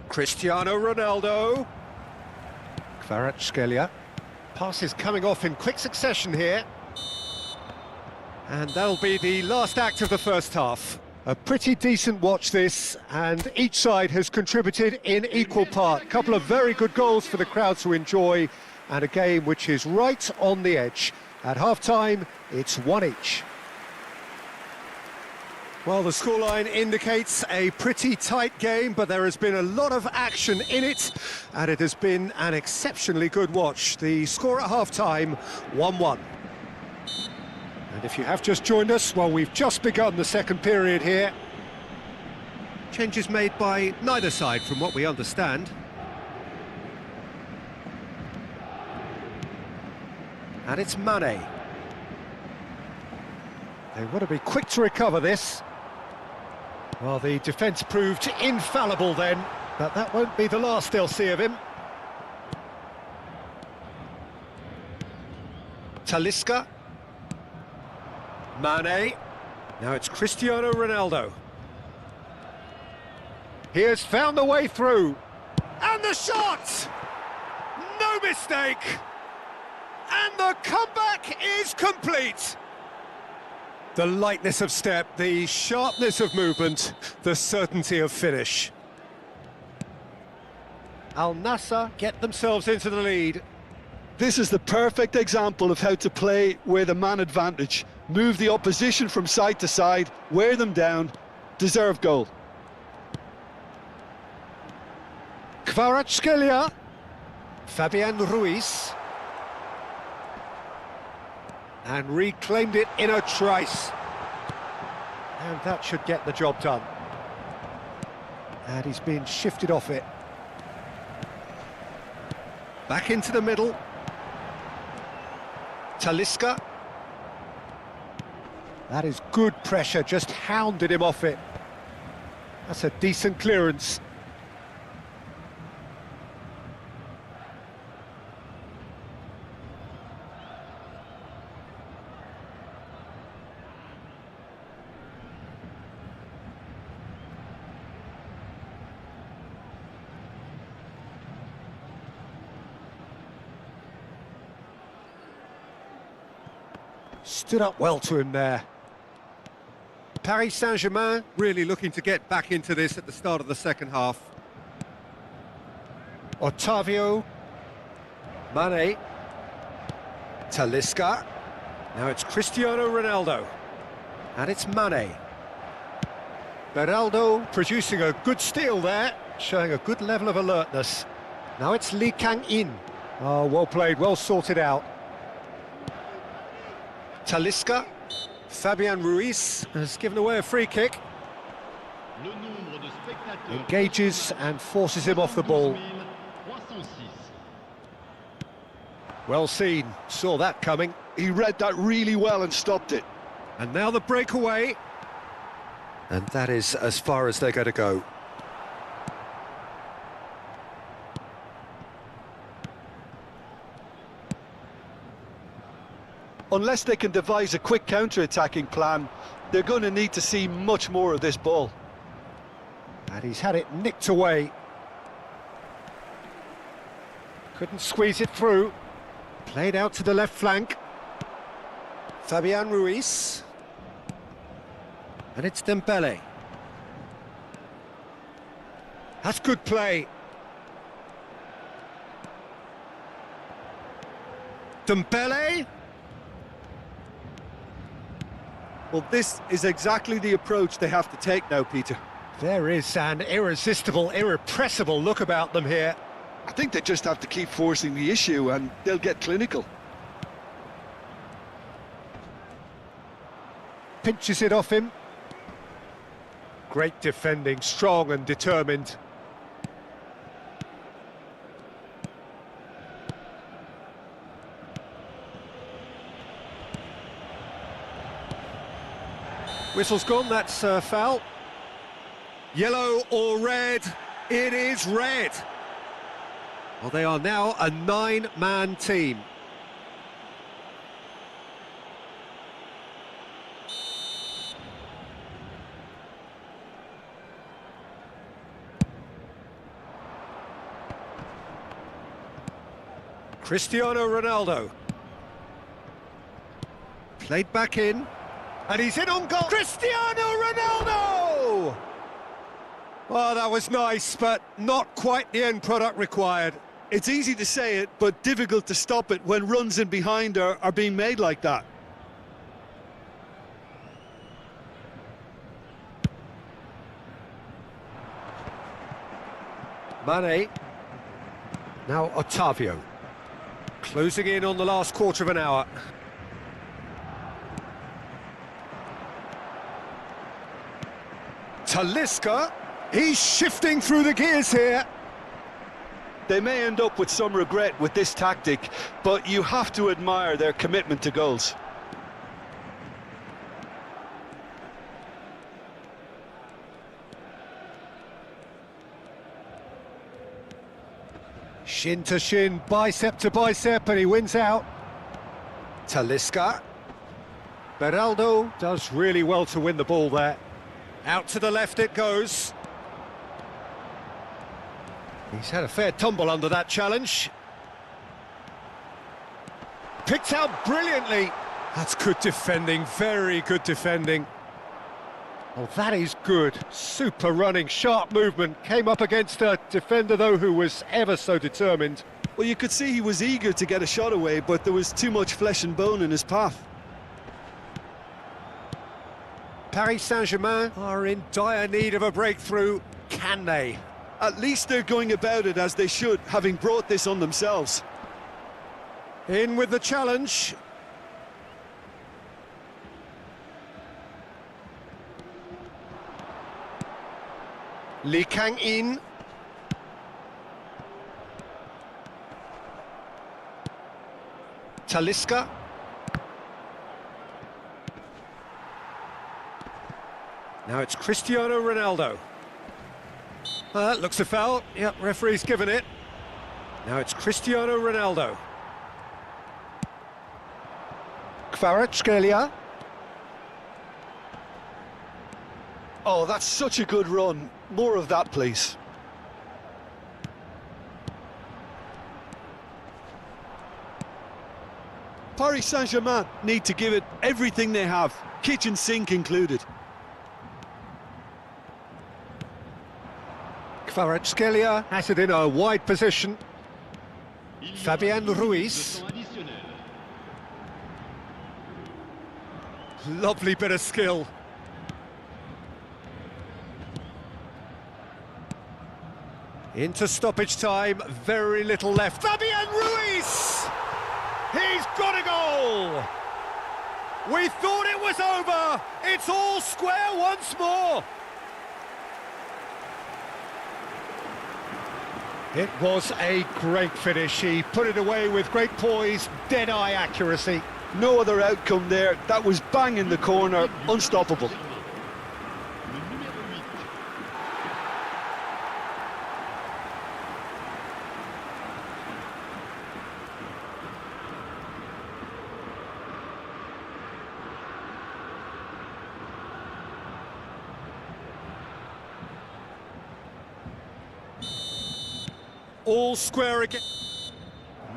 Cristiano Ronaldo. Kvaratskhelia. Pass is coming off in quick succession here. And that'll be the last act of the first half. A pretty decent watch this, and each side has contributed in equal part. A couple of very good goals for the crowd to enjoy, and a game which is right on the edge. At half-time, it's 1 each. Well, the scoreline indicates a pretty tight game, but there has been a lot of action in it, and it has been an exceptionally good watch. The score at half-time, 1-1. And if you have just joined us, well, we've just begun the second period here. Changes made by neither side, from what we understand. And it's Mane. They want to be quick to recover this. Well, the defence proved infallible then, but that won't be the last they'll see of him. Talisca. Mane. Now it's Cristiano Ronaldo. He has found the way through. And the shot! No mistake! And the comeback is complete! The lightness of step, the sharpness of movement, the certainty of finish. Al Nassr get themselves into the lead. This is the perfect example of how to play with a man advantage. Move the opposition from side to side, wear them down, deserve goal. Kvaratskhelia, Fabian Ruiz. And reclaimed it in a trice. And that should get the job done. And he's been shifted off it. Back into the middle. Talisca. That is good pressure, just hounded him off it. That's a decent clearance. Stood up well to him there. Paris Saint-Germain really looking to get back into this at the start of the second half. Otavio. Mane. Talisca. Now it's Cristiano Ronaldo. And it's Mane. Beraldo producing a good steal there, showing a good level of alertness. Now it's Lee Kang-in. Oh, well played, well sorted out. Talisca. Fabian Ruiz has given away a free kick. Engages and forces him off the ball. Well seen, saw that coming. He read that really well and stopped it. And now the breakaway. And that is as far as they're going to go. Unless they can devise a quick counter-attacking plan, they're going to need to see much more of this ball. And he's had it nicked away. Couldn't squeeze it through. Played out to the left flank. Fabian Ruiz. And it's Dembele. That's good play. Dembele. Well, this is exactly the approach they have to take now, Peter. There is an irresistible, irrepressible look about them here. I think they just have to keep forcing the issue and they'll get clinical. Pinches it off him. Great defending, strong and determined. Whistle's gone, that's a foul. Yellow or red? It is red. Well, they are now a 9-man team. Cristiano Ronaldo. Played back in. And he's in on goal. Cristiano Ronaldo! Well, that was nice, but not quite the end product required. It's easy to say it, but difficult to stop it when runs in behind are being made like that. Mane. Now Otavio. Closing in on the last quarter of an hour. Talisca. He's shifting through the gears here. They may end up with some regret with this tactic, but you have to admire their commitment to goals. Shin to shin, bicep to bicep, and he wins out. Talisca. Beraldo does really well to win the ball there. Out to the left it goes. He's had a fair tumble under that challenge. Picked out brilliantly. That's good defending, very good defending. Oh, that is good. Super running, sharp movement. Came up against a defender, though, who was ever so determined. Well, you could see he was eager to get a shot away, but there was too much flesh and bone in his path. Paris Saint-Germain are in dire need of a breakthrough. Can they? At least they're going about it as they should, having brought this on themselves. In with the challenge. Lee Kang-in. Talisca. Now it's Cristiano Ronaldo. That looks a foul. Yep, referee's given it. Now it's Cristiano Ronaldo. Kvaratskhelia. Oh, that's such a good run. More of that, please. Paris Saint-Germain need to give it everything they have, kitchen sink included. Kvaratskhelia has it in a wide position. Fabian Ruiz. Lovely bit of skill. Into stoppage time, very little left. Fabian Ruiz! He's got a goal! We thought it was over! It's all square once more! It was a great finish. He put it away with great poise, dead-eye accuracy. No other outcome there. That was bang in the corner, unstoppable. All square again.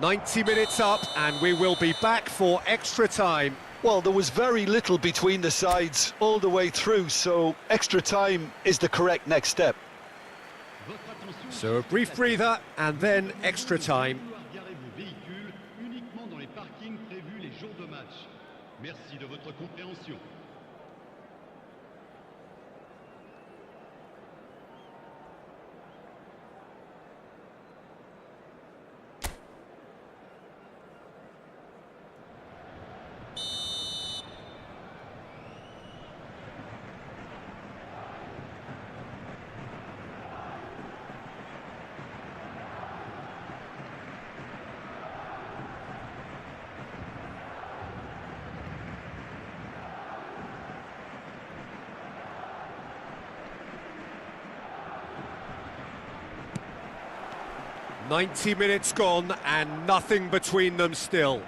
90 minutes up, and we will be back for extra time. Well, there was very little between the sides all the way through, so extra time is the correct next step. So a brief breather, and then extra time. Merci de votre compréhension. "90 minutes gone and nothing between them still."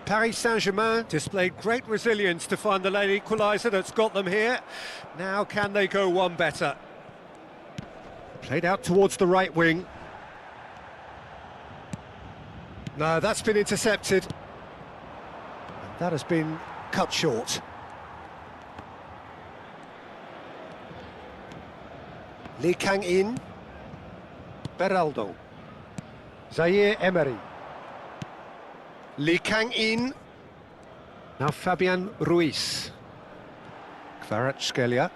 Paris Saint-Germain displayed great resilience to find the late equaliser that's got them here. Now can they go one better? Played out towards the right wing. No, that's been intercepted. And that has been cut short. Lee Kang-in. Beraldo. Zaire Emery. Lee Kang-in. Now Fabian Ruiz. Kvaratskhelia.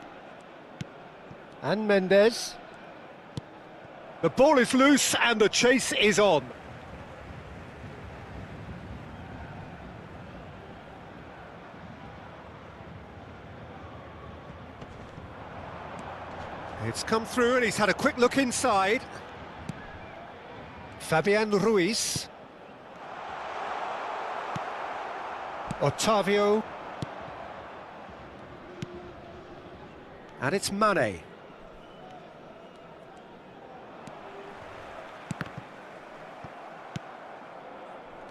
And Mendes. The ball is loose and the chase is on. It's come through and he's had a quick look inside. Fabian Ruiz. Otavio. And it's Mane.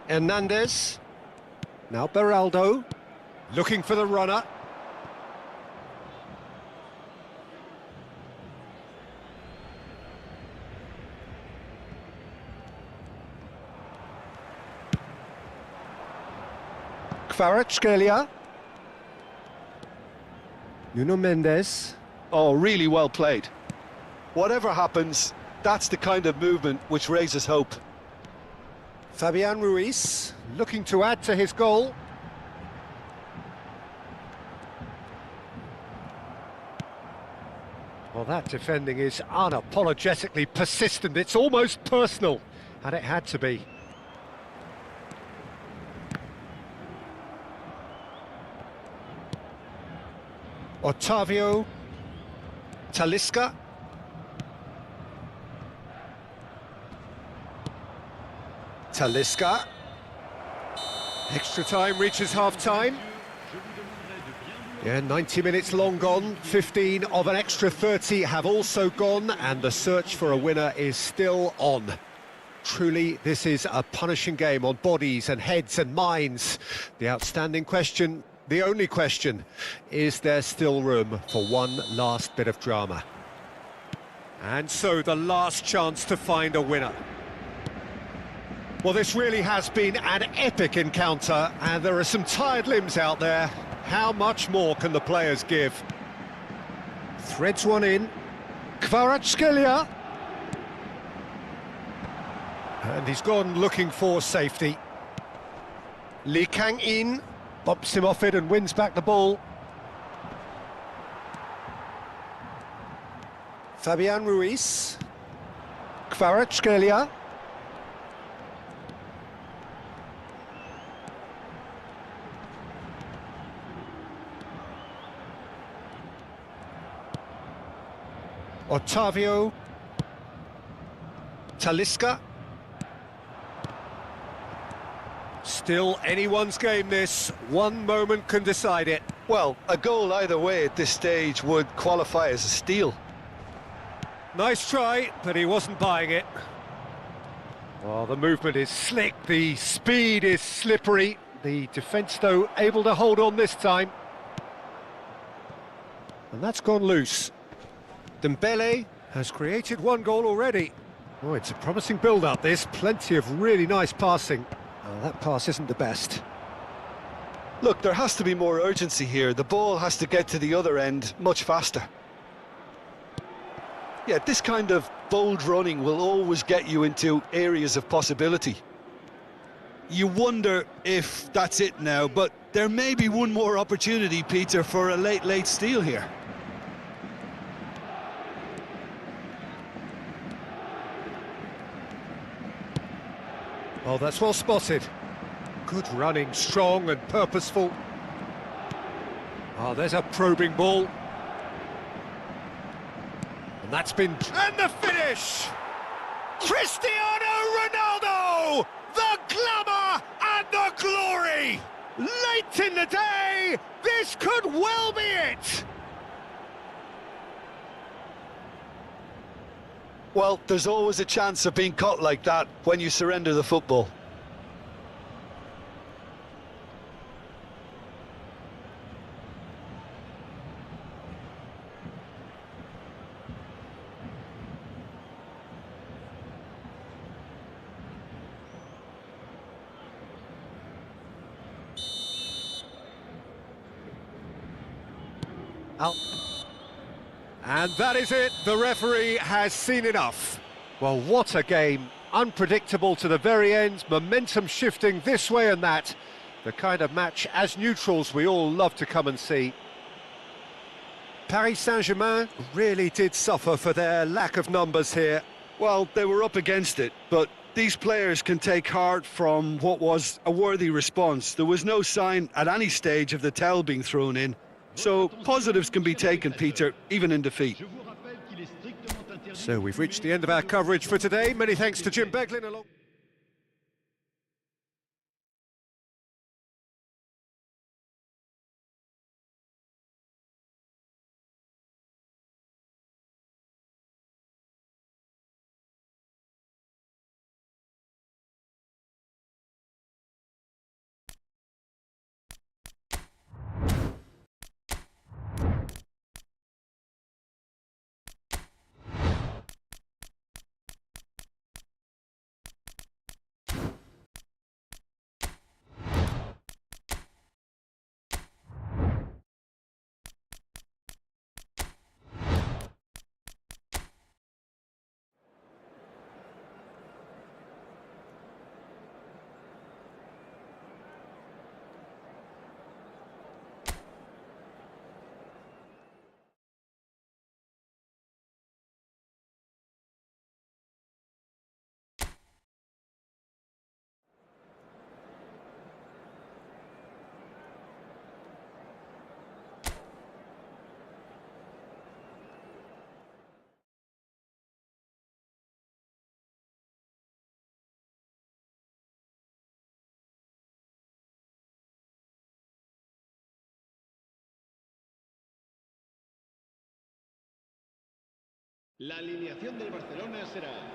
Hernandez. Now Beraldo. Looking for the runner. Kvaratskhelia. Nuno Mendes. Oh, really well played. Whatever happens, that's the kind of movement which raises hope. Fabian Ruiz, looking to add to his goal. Well, that defending is unapologetically persistent. It's almost personal, and it had to be. Otavio. Talisca. Talisca. Extra time reaches half-time. Yeah, 90 minutes long gone. 15 of an extra 30 have also gone, and the search for a winner is still on. Truly, this is a punishing game on bodies and heads and minds. The outstanding question, the only question, is there still room for one last bit of drama? And so the last chance to find a winner. Well, this really has been an epic encounter, and there are some tired limbs out there. How much more can the players give? Threads one in. Kvaratskhelia. And he's gone looking for safety. Lee Kang-in bumps him off it and wins back the ball. Fabian Ruiz. Kvaratskhelia. Otavio. Talisca. Still anyone's game, this. One moment can decide it. Well, a goal either way at this stage would qualify as a steal. Nice try, but he wasn't buying it. Well, the movement is slick, the speed is slippery. The defence, though, able to hold on this time. And that's gone loose. Dembele has created one goal already. Oh, it's a promising build-up, this. Plenty of really nice passing. Oh, that pass isn't the best. Look, there has to be more urgency here. The ball has to get to the other end much faster. Yeah, this kind of bold running will always get you into areas of possibility. You wonder if that's it now, but there may be one more opportunity, Peter, for a late steal here. Oh, that's well spotted. Good running, strong and purposeful. Oh, there's a probing ball. And that's been... And the finish! Cristiano Ronaldo! The glamour and the glory! Late in the day, this could well be it! Well, there's always a chance of being caught like that when you surrender the football. Out. And that is it, the referee has seen enough. Well, what a game, unpredictable to the very end, momentum shifting this way and that. The kind of match, as neutrals, we all love to come and see. Paris Saint-Germain really did suffer for their lack of numbers here. Well, they were up against it, but these players can take heart from what was a worthy response. There was no sign at any stage of the towel being thrown in. So positives can be taken, Peter, even in defeat. So we've reached the end of our coverage for today. Many thanks to Jim Beglin.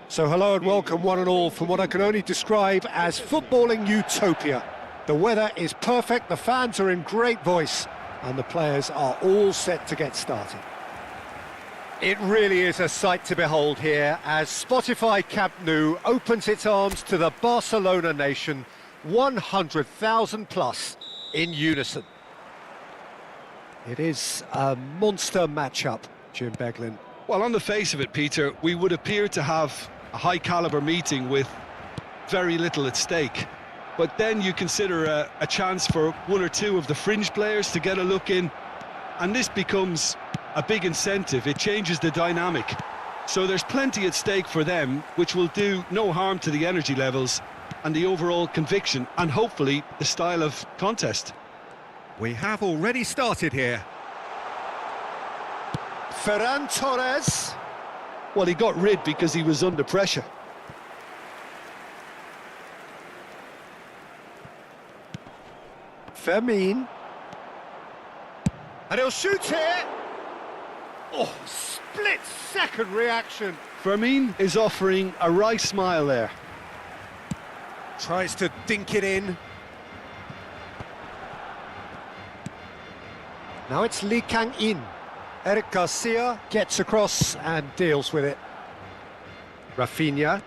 So hello and welcome one and all from what I can only describe as footballing utopia. The weather is perfect, the fans are in great voice, and the players are all set to get started. It really is a sight to behold here as Spotify Camp Nou opens its arms to the Barcelona nation, 100,000 plus in unison. It is a monster matchup, Jim Beglin. Well, on the face of it, Peter, we would appear to have a high-caliber meeting with very little at stake. But then you consider a chance for one or two of the fringe players to get a look in, and this becomes a big incentive. It changes the dynamic. So there's plenty at stake for them, which will do no harm to the energy levels and the overall conviction, and hopefully the style of contest. We have already started here. Ferran Torres. Well, he got rid because he was under pressure. Fermin. And he'll shoot here. Oh, split-second reaction. Fermin is offering a wry smile there. Tries to dink it in. Now it's Lee Kang-in. Eric Garcia gets across and deals with it. Rafinha.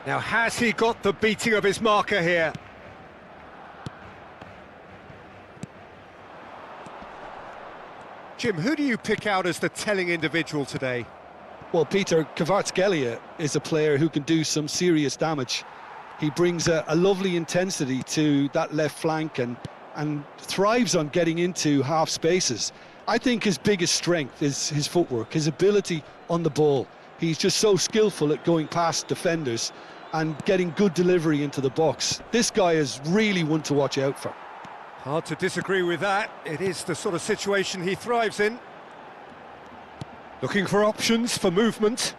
Now, has he got the beating of his marker here? Jim, who do you pick out as the telling individual today? Well, Peter, Kvaratskhelia is a player who can do some serious damage. He brings a lovely intensity to that left flank and thrives on getting into half spaces. I think his biggest strength is his footwork, his ability on the ball. He's just so skillful at going past defenders and getting good delivery into the box. This guy is really one to watch out for. Hard to disagree with that. It is the sort of situation he thrives in. Looking for options for movement.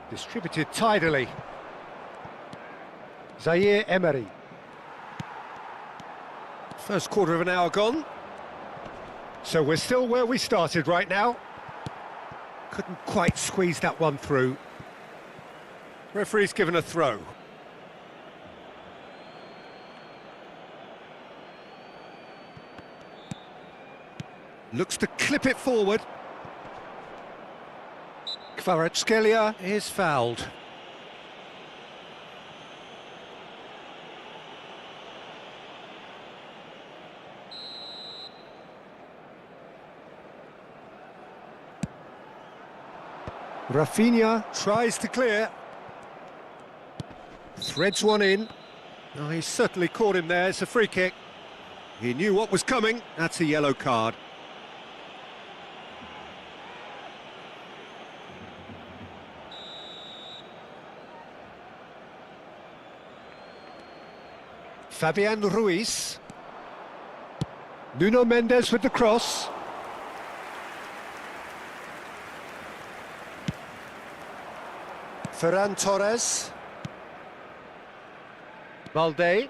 Distributed tidily. Zaire Emery. First quarter of an hour gone. So we're still where we started right now. Couldn't quite squeeze that one through. Referee's given a throw. Looks to clip it forward. Kvaratskhelia is fouled. Rafinha tries to clear. Threads one in. Oh, he's certainly caught him there. It's a free kick. He knew what was coming. That's a yellow card. Fabian Ruiz. Nuno Mendes with the cross. Ferran Torres. Valde.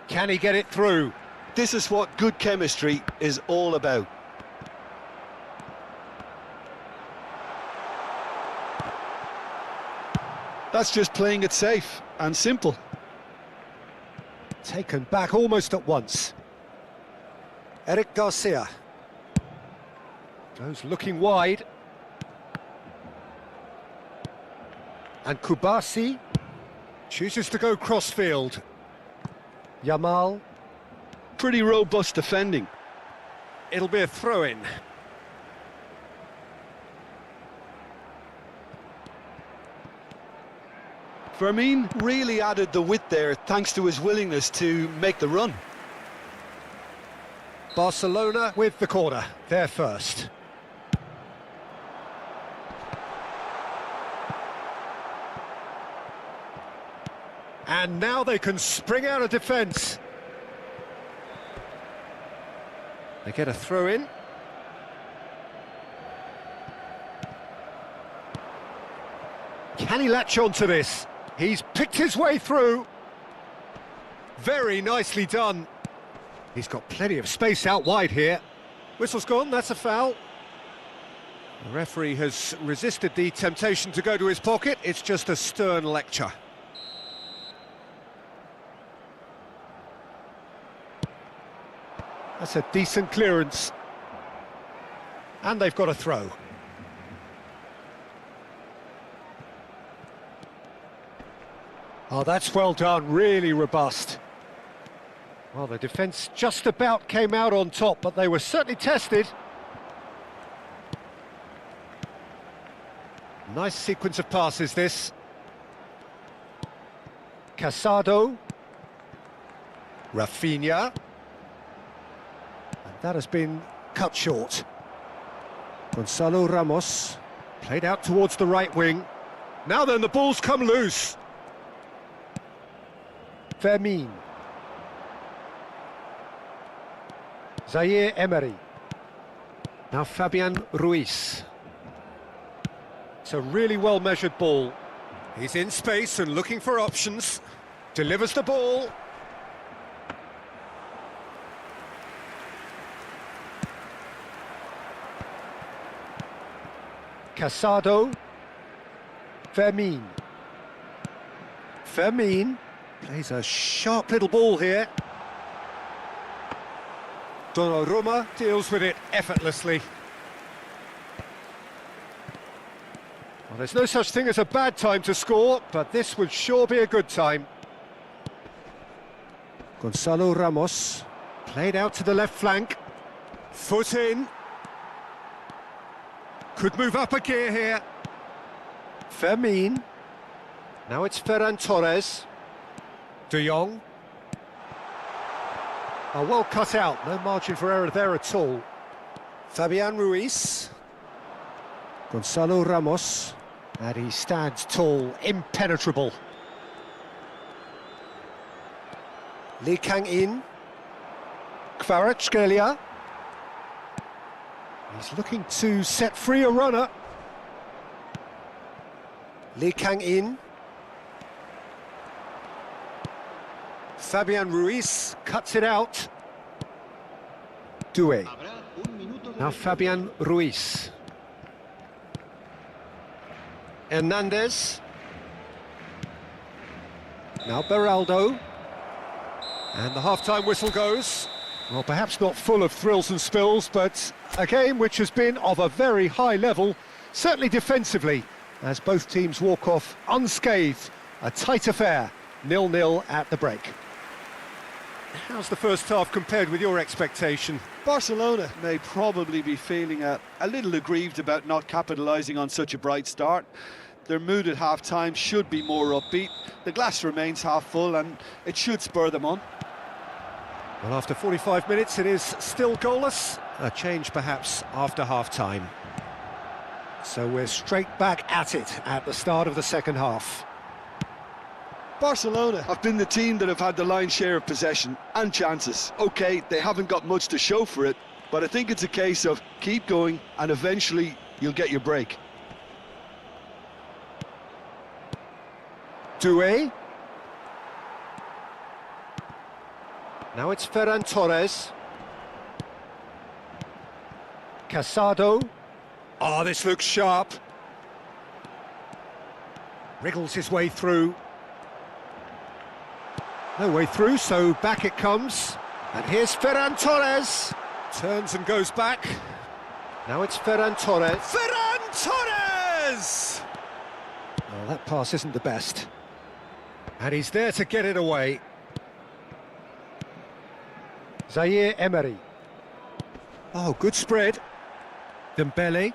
Can he get it through? This is what good chemistry is all about. That's just playing it safe and simple. Taken back almost at once. Eric Garcia. Goes looking wide. And Kubasi chooses to go crossfield. Yamal. Pretty robust defending. It'll be a throw-in. Fermin really added the width there thanks to his willingness to make the run. Barcelona with the corner. They're first. And now they can spring out of defence. They get a throw-in. Can he latch on to this? He's picked his way through. Very nicely done. He's got plenty of space out wide here. Whistle's gone, that's a foul. The referee has resisted the temptation to go to his pocket. It's just a stern lecture. That's a decent clearance. And they've got a throw. Oh, that's well done, really robust. Well, the defence just about came out on top, but they were certainly tested. Nice sequence of passes, this. Casado. Rafinha. And that has been cut short. Gonzalo Ramos. Played out towards the right wing. Now then, the ball's come loose. Fermin. Zaire Emery. Now Fabian Ruiz. It's a really well-measured ball. He's in space and looking for options. Delivers the ball. Casado. Fermin. Fermin. Plays a sharp little ball here. Donnarumma deals with it effortlessly. Well, there's no such thing as a bad time to score, but this would sure be a good time. Gonzalo Ramos, played out to the left flank. Foot in. Could move up a gear here. Fermin. Now it's Ferran Torres. De Jong. Oh, well cut out, no margin for error there at all. Fabian Ruiz. Gonzalo Ramos. And he stands tall, impenetrable. Lee Kang-in. Kvaratskhelia. He's looking to set free a runner. Lee Kang-in. Fabian Ruiz cuts it out. Doué. Now Fabian Ruiz. Hernandez. Now Beraldo. And the half-time whistle goes. Well, perhaps not full of thrills and spills, but a game which has been of a very high level, certainly defensively, as both teams walk off unscathed. A tight affair, 0-0 at the break. How's the first half compared with your expectation? Barcelona may probably be feeling a little aggrieved about not capitalising on such a bright start. Their mood at half-time should be more upbeat. The glass remains half full and it should spur them on. Well, after 45 minutes it is still goalless. A change perhaps after half-time. So we're straight back at it at the start of the second half. Barcelona have been the team that have had the lion's share of possession and chances. OK, they haven't got much to show for it, but I think it's a case of keep going and eventually you'll get your break. Doué. Now it's Ferran Torres. Casado. Oh, this looks sharp. Wriggles his way through. No way through, so back it comes. And here's Ferran Torres. Turns and goes back. Now it's Ferran Torres. Ferran Torres! Well, that pass isn't the best. And he's there to get it away. Zaire Emery. Oh, good spread. Dembele.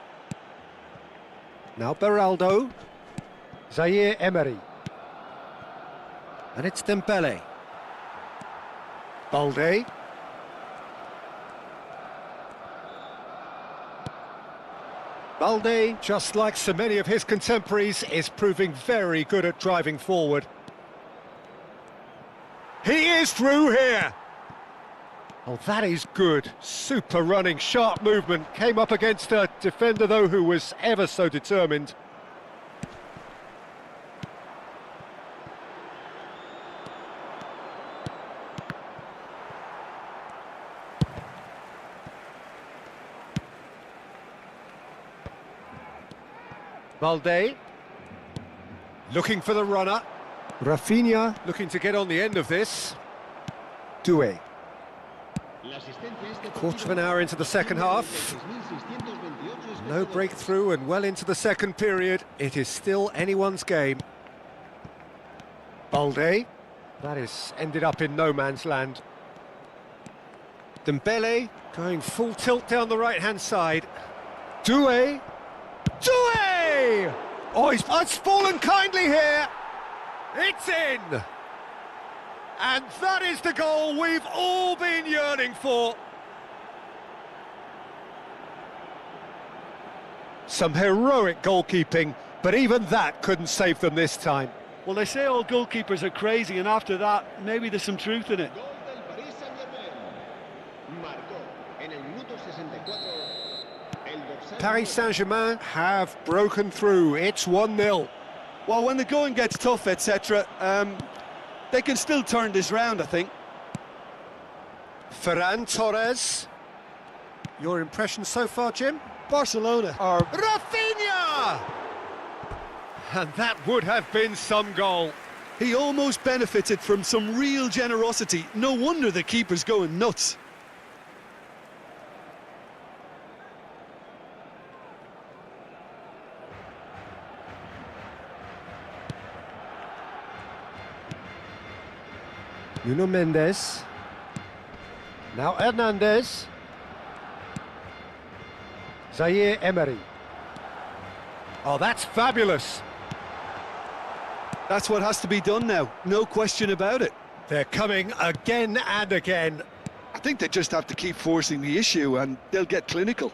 Now Beraldo. Zaire Emery. And it's Dembele. Balde. Balde, just like so many of his contemporaries, is proving very good at driving forward. He is through here! Oh, that is good. Super running, sharp movement. Came up against a defender, though, who was ever so determined. Balde, looking for the runner. Rafinha looking to get on the end of this. Doué. Quarter of an hour into the second half. No breakthrough and well into the second period. It is still anyone's game. Balde. That is ended up in no man's land. Dembele going full tilt down the right-hand side. Doué. Doué! Oh, it's fallen kindly here. It's in. And that is the goal we've all been yearning for. Some heroic goalkeeping, but even that couldn't save them this time. Well, they say all goalkeepers are crazy, and after that, maybe there's some truth in it. Paris Saint-Germain have broken through. It's 1-0. Well, when the going gets tough, etc., they can still turn this round, I think. Ferran Torres. Your impression so far, Jim? Barcelona are... Rafinha! And that would have been some goal. He almost benefited from some real generosity. No wonder the keeper's going nuts. Nuno Mendes. Now Hernandez. Zaire Emery. Oh, that's fabulous. That's what has to be done now, no question about it. They're coming again and again. I think they just have to keep forcing the issue and they'll get clinical.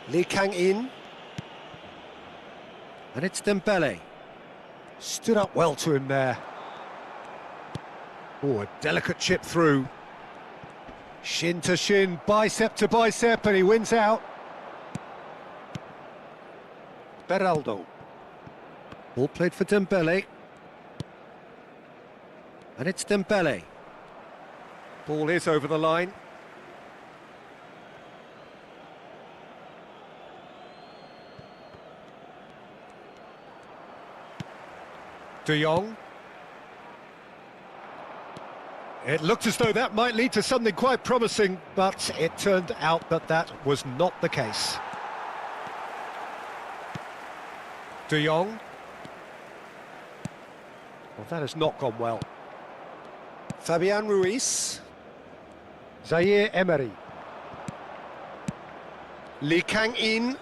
Lee Kang-in. And it's Dembele. Stood up well to him there. Oh, a delicate chip through. Shin to shin, bicep to bicep, and he wins out. Beraldo. Ball played for Dembele. And it's Dembele. Ball is over the line. De Jong. It looked as though that might lead to something quite promising, but it turned out that that was not the case. De Jong. Well, that has not gone well. Fabian Ruiz. Zaire Emery. Lee Kang-in.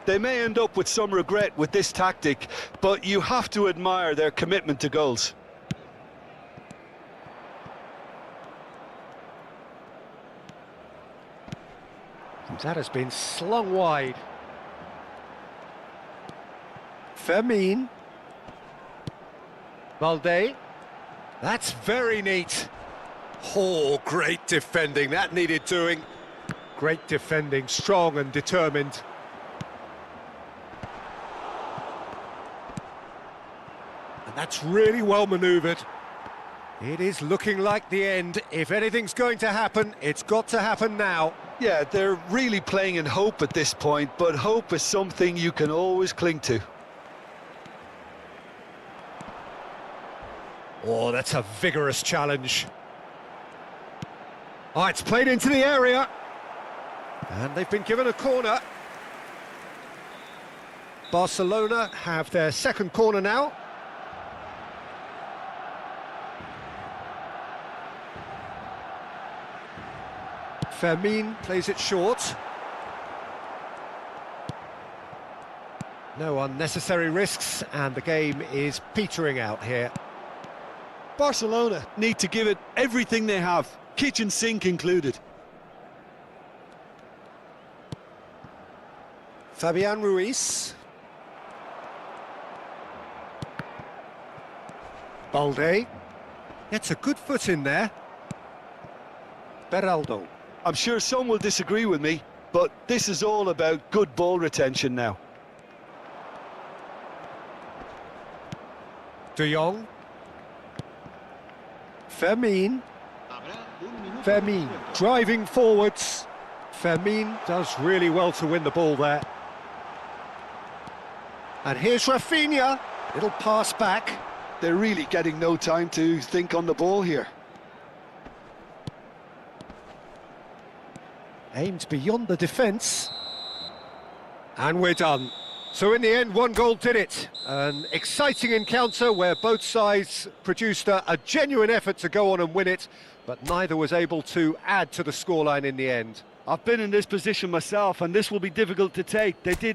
They may end up with some regret with this tactic, but you have to admire their commitment to goals. That has been slung wide. Fermin. Balde. That's very neat. Oh, great defending. That needed doing. Great defending, strong and determined. And that's really well manoeuvred. It is looking like the end. If anything's going to happen, it's got to happen now. Yeah, they're really playing in hope at this point, but hope is something you can always cling to. Oh, that's a vigorous challenge. Oh, it's played into the area. And they've been given a corner. Barcelona have their second corner now. Fermin plays it short. No unnecessary risks, and the game is petering out here. Barcelona need to give it everything they have, kitchen sink included. Fabian Ruiz. Balde. Gets a good foot in there. Beraldo. I'm sure some will disagree with me, but this is all about good ball retention now. De Jong. Fermin. Fermin driving forwards. Fermin does really well to win the ball there. And here's Rafinha. Little pass back. They're really getting no time to think on the ball here. Aimed beyond the defence. And we're done. So in the end, one goal did it. An exciting encounter where both sides produced a genuine effort to go on and win it, but neither was able to add to the scoreline in the end. I've been in this position myself, and this will be difficult to take. They did